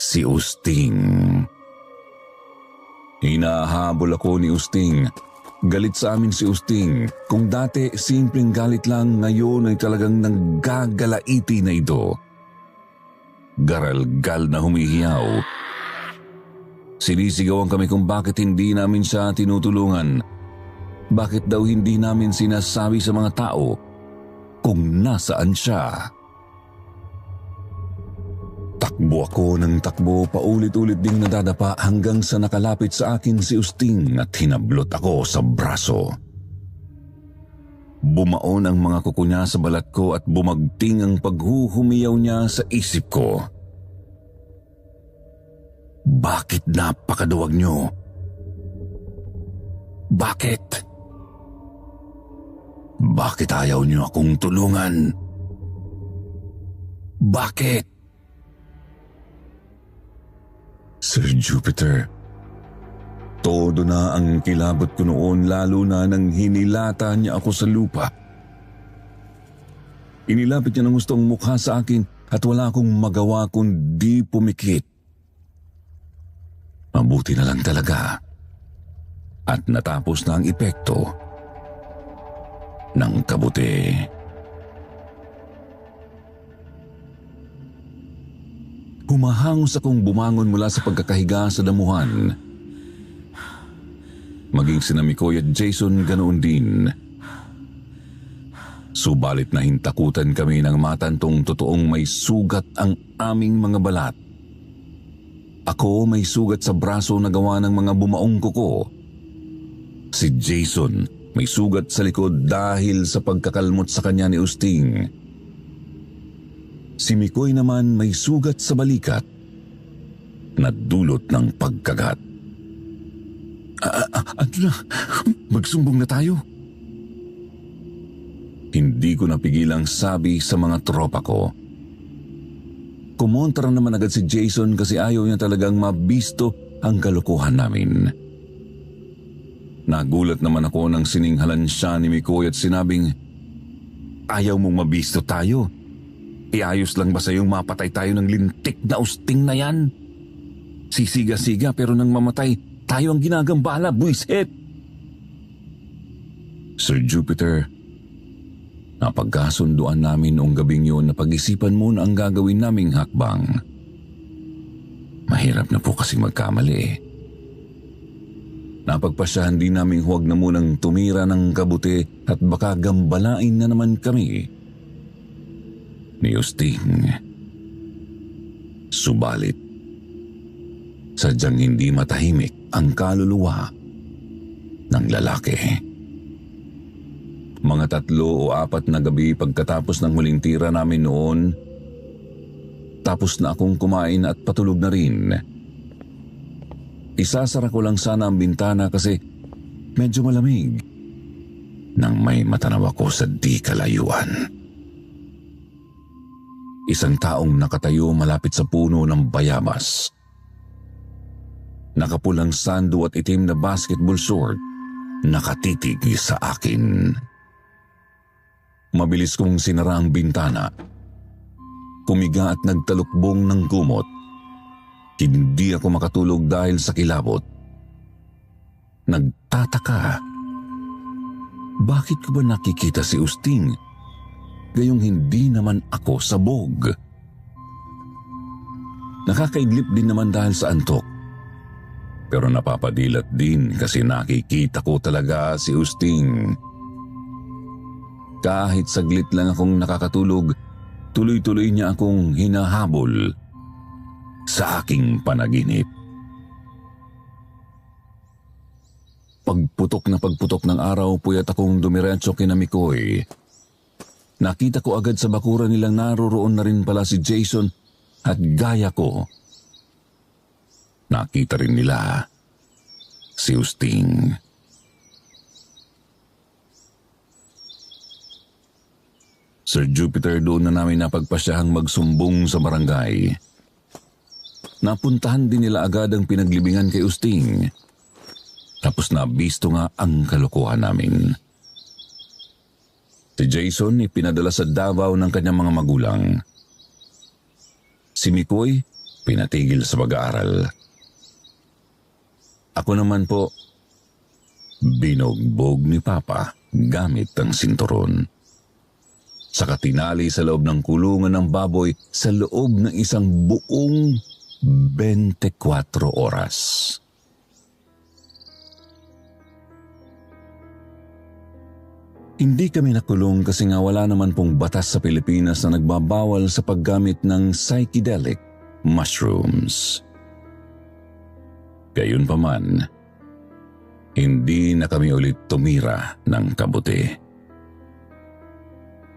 Speaker 1: si Usting. Hinahabol ako ni Usting. Galit sa amin si Usting. Kung dati simpleng galit lang, ngayon ay talagang nanggagalaiti na ito. Garalgal na humihiyaw. Sinisigawan kami kung bakit hindi namin siya tinutulungan. Bakit daw hindi namin sinasabi sa mga tao kung nasaan siya. Takbo ako ng takbo, paulit-ulit ding nadadapa hanggang sa nakalapit sa akin si Usting at hinablot ako sa braso. Bumaon ang mga kuko niya sa balat ko at bumagting ang paghuhumiyaw niya sa isip ko. Bakit napakaduwag niyo? Bakit? Bakit ayaw niyo akong tulungan? Bakit? Sir Jupiter, todo na ang kilabot ko noon lalo na nang hinilata niya ako sa lupa. Inilapit niya ng gustong mukha sa akin at wala akong magawa kundi pumikit. Mabuti na lang talaga at natapos na ang epekto ng kabuti. Humahangos akong bumangon mula sa pagkakahiga sa damuhan. Maging sina Mikoy at Jason ganoon din. Subalit na hintakutan kami ng matantong totoong may sugat ang aming mga balat. Ako may sugat sa braso na gawa ng mga bumaong kuko. Si Jason may sugat sa likod dahil sa pagkakalmot sa kanya ni Usting. Si Mikoy naman may sugat sa balikat na dulot ng pagkagat. Ano na? Magsumbong na tayo? Hindi ko napigilang sabi sa mga tropa ko. Kumontra naman agad si Jason kasi ayaw niya talagang mabisto ang kalokohan namin. Nagulat naman ako nang sininghalan siya ni Mikoy at sinabing, ayaw mong mabisto tayo? Iayos lang ba sa'yong mapatay tayo ng lintik na Usting na yan? Sisiga-siga pero nang mamatay, tayo ang ginagambala, buwisit! Sir Jupiter, napagkasunduan namin noong gabing yun na pag-isipan muna ang gagawin naming hakbang. Mahirap na po kasi magkamali. Napagpasyahan din naming huwag na munang tumira ng kabuti at baka gambalain na naman kami ni Usting. Subalit, sadyang hindi matahimik ang kaluluwa ng lalaki. Mga 3 o 4 na gabi pagkatapos ng huling tira namin noon, tapos na akong kumain at patulog na rin. Isasara ko lang sana ang bintana kasi medyo malamig nang may matanaw ako sa di kalayuan. Isang taong nakatayo malapit sa puno ng bayabas. Nakapulang sando at itim na basketball short, nakatitig sa akin. Mabilis kong sinara ang bintana. Kumiga at nagtalukbong ng gumot. Hindi ako makatulog dahil sa kilabot. Nagtataka. Bakit ko ba nakikita si Usting? Gayong hindi naman ako sabog. Nakakaidlip din naman dahil sa antok. Pero napapadilat din kasi nakikita ko talaga si Usting. Kahit saglit lang akong nakakatulog, tuloy-tuloy niya akong hinahabol sa aking panaginip. Pagputok ng araw, puyat akong dumiretso kina Mikoy. Nakita ko agad sa bakuran nilang naroroon na rin pala si Jason at gaya ko. Nakita rin nila si Usting. Sir Jupiter, doon na namin napagpasyahang magsumbong sa barangay. Napuntahan din nila agad ang pinaglibingan kay Usting. Tapos nabisto nga ang kalokohan namin. Si Jason ipinadala sa Davao ng kanyang mga magulang. Si Mikoy pinatigil sa pag-aaral. Ako naman po, Binugbog ni Papa gamit ang sinturon. Saka tinali sa loob ng kulungan ng baboy sa loob ng isang buong 24 oras. Hindi kami nakulong kasi nga wala naman pong batas sa Pilipinas na nagbabawal sa paggamit ng psychedelic mushrooms. Gayunpaman, hindi na kami ulit tumira ng kabuti.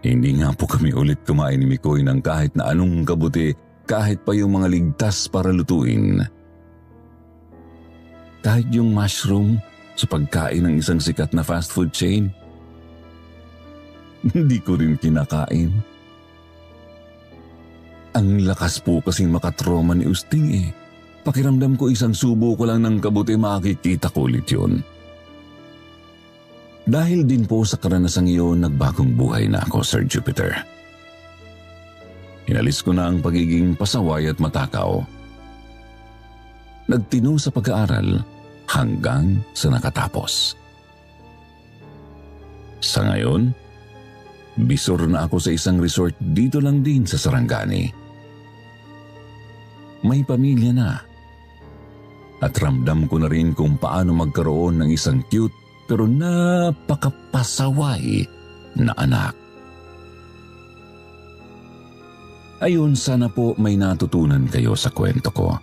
Speaker 1: Hindi nga po kami ulit kumain ni Mikoy ng kahit na anong kabuti, kahit pa yung mga ligtas para lutuin. Kahit yung mushroom sa pagkain ng isang sikat na fast food chain, hindi ko rin kinakain. Ang lakas po kasing makatroma ni Usting eh. Pakiramdam ko isang subo ko lang ng kabuti makikita ko ulit yun. Dahil din po sa karanasang iyon, nagbagong buhay na ako, Sir Jupiter. Inalis ko na ang pagiging pasaway at matakaw. Nagtino sa pag-aaral hanggang sa nakatapos. Sa ngayon, bisor na ako sa isang resort dito lang din sa Sarangani. May pamilya na. At ramdam ko na rin kung paano magkaroon ng isang cute pero napakapasaway na anak. Ayun, sana po may natutunan kayo sa kwento ko.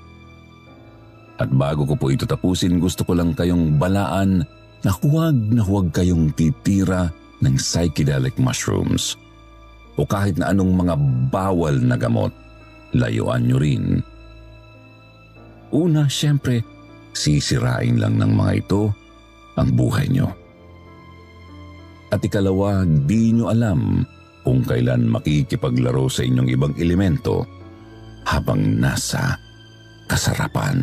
Speaker 1: At bago ko po ito tapusin, gusto ko lang kayong balaan na huwag kayong titira ng psychedelic mushrooms o kahit na anong mga bawal na gamot, layuan nyo rin. Una, syempre, sisirain lang ng mga ito ang buhay nyo. At ikalawa, di nyo alam kung kailan makikipaglaro sa inyong ibang elemento habang nasa kasarapan.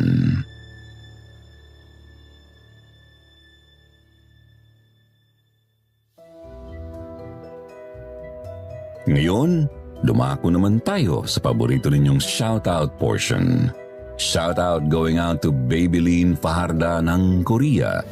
Speaker 1: Ngayon, dumako naman tayo sa paborito ninyong shoutout portion. Shoutout going out to Babylene Fajarda ng Korea,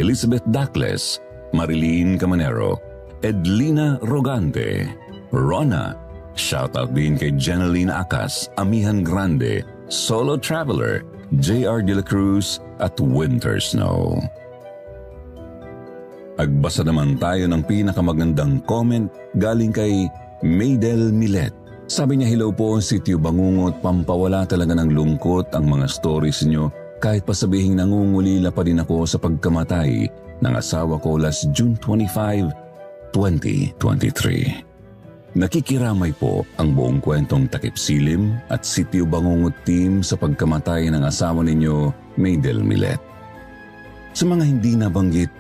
Speaker 1: Elizabeth Dacles, Marilyn Camanero, Edlina Rogante, Rona. Shoutout din kay Jeneline Acas, Amihan Grande, Solo Traveler, JR De La Cruz at Winter Snow. Agbasa naman tayo ng pinakamagandang comment galing kay Maydel Milet. Sabi niya, hello po, Sitio Bangungot, pampawala talaga ng lungkot ang mga stories niyo kahit pa sabihing nangungulila pa din ako sa pagkamatay ng asawa ko last June 25, 2023. Nakikiramay po ang buong kwentong Takip Silim at Sitio Bangungot team sa pagkamatay ng asawa ninyo, Maydel Milet. Sa mga hindi nabanggit,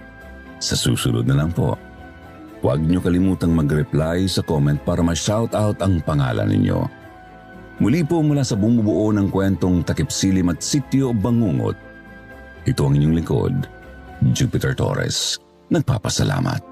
Speaker 1: sa susunod na lang po. Huwag niyo kalimutang mag-reply sa comment para ma-shoutout ang pangalan ninyo. Muli po mula sa bumubuo ng kwentong Takip Silim at Sitio Bangungot, ito ang inyong likod, Jupiter Torres. Nagpapasalamat.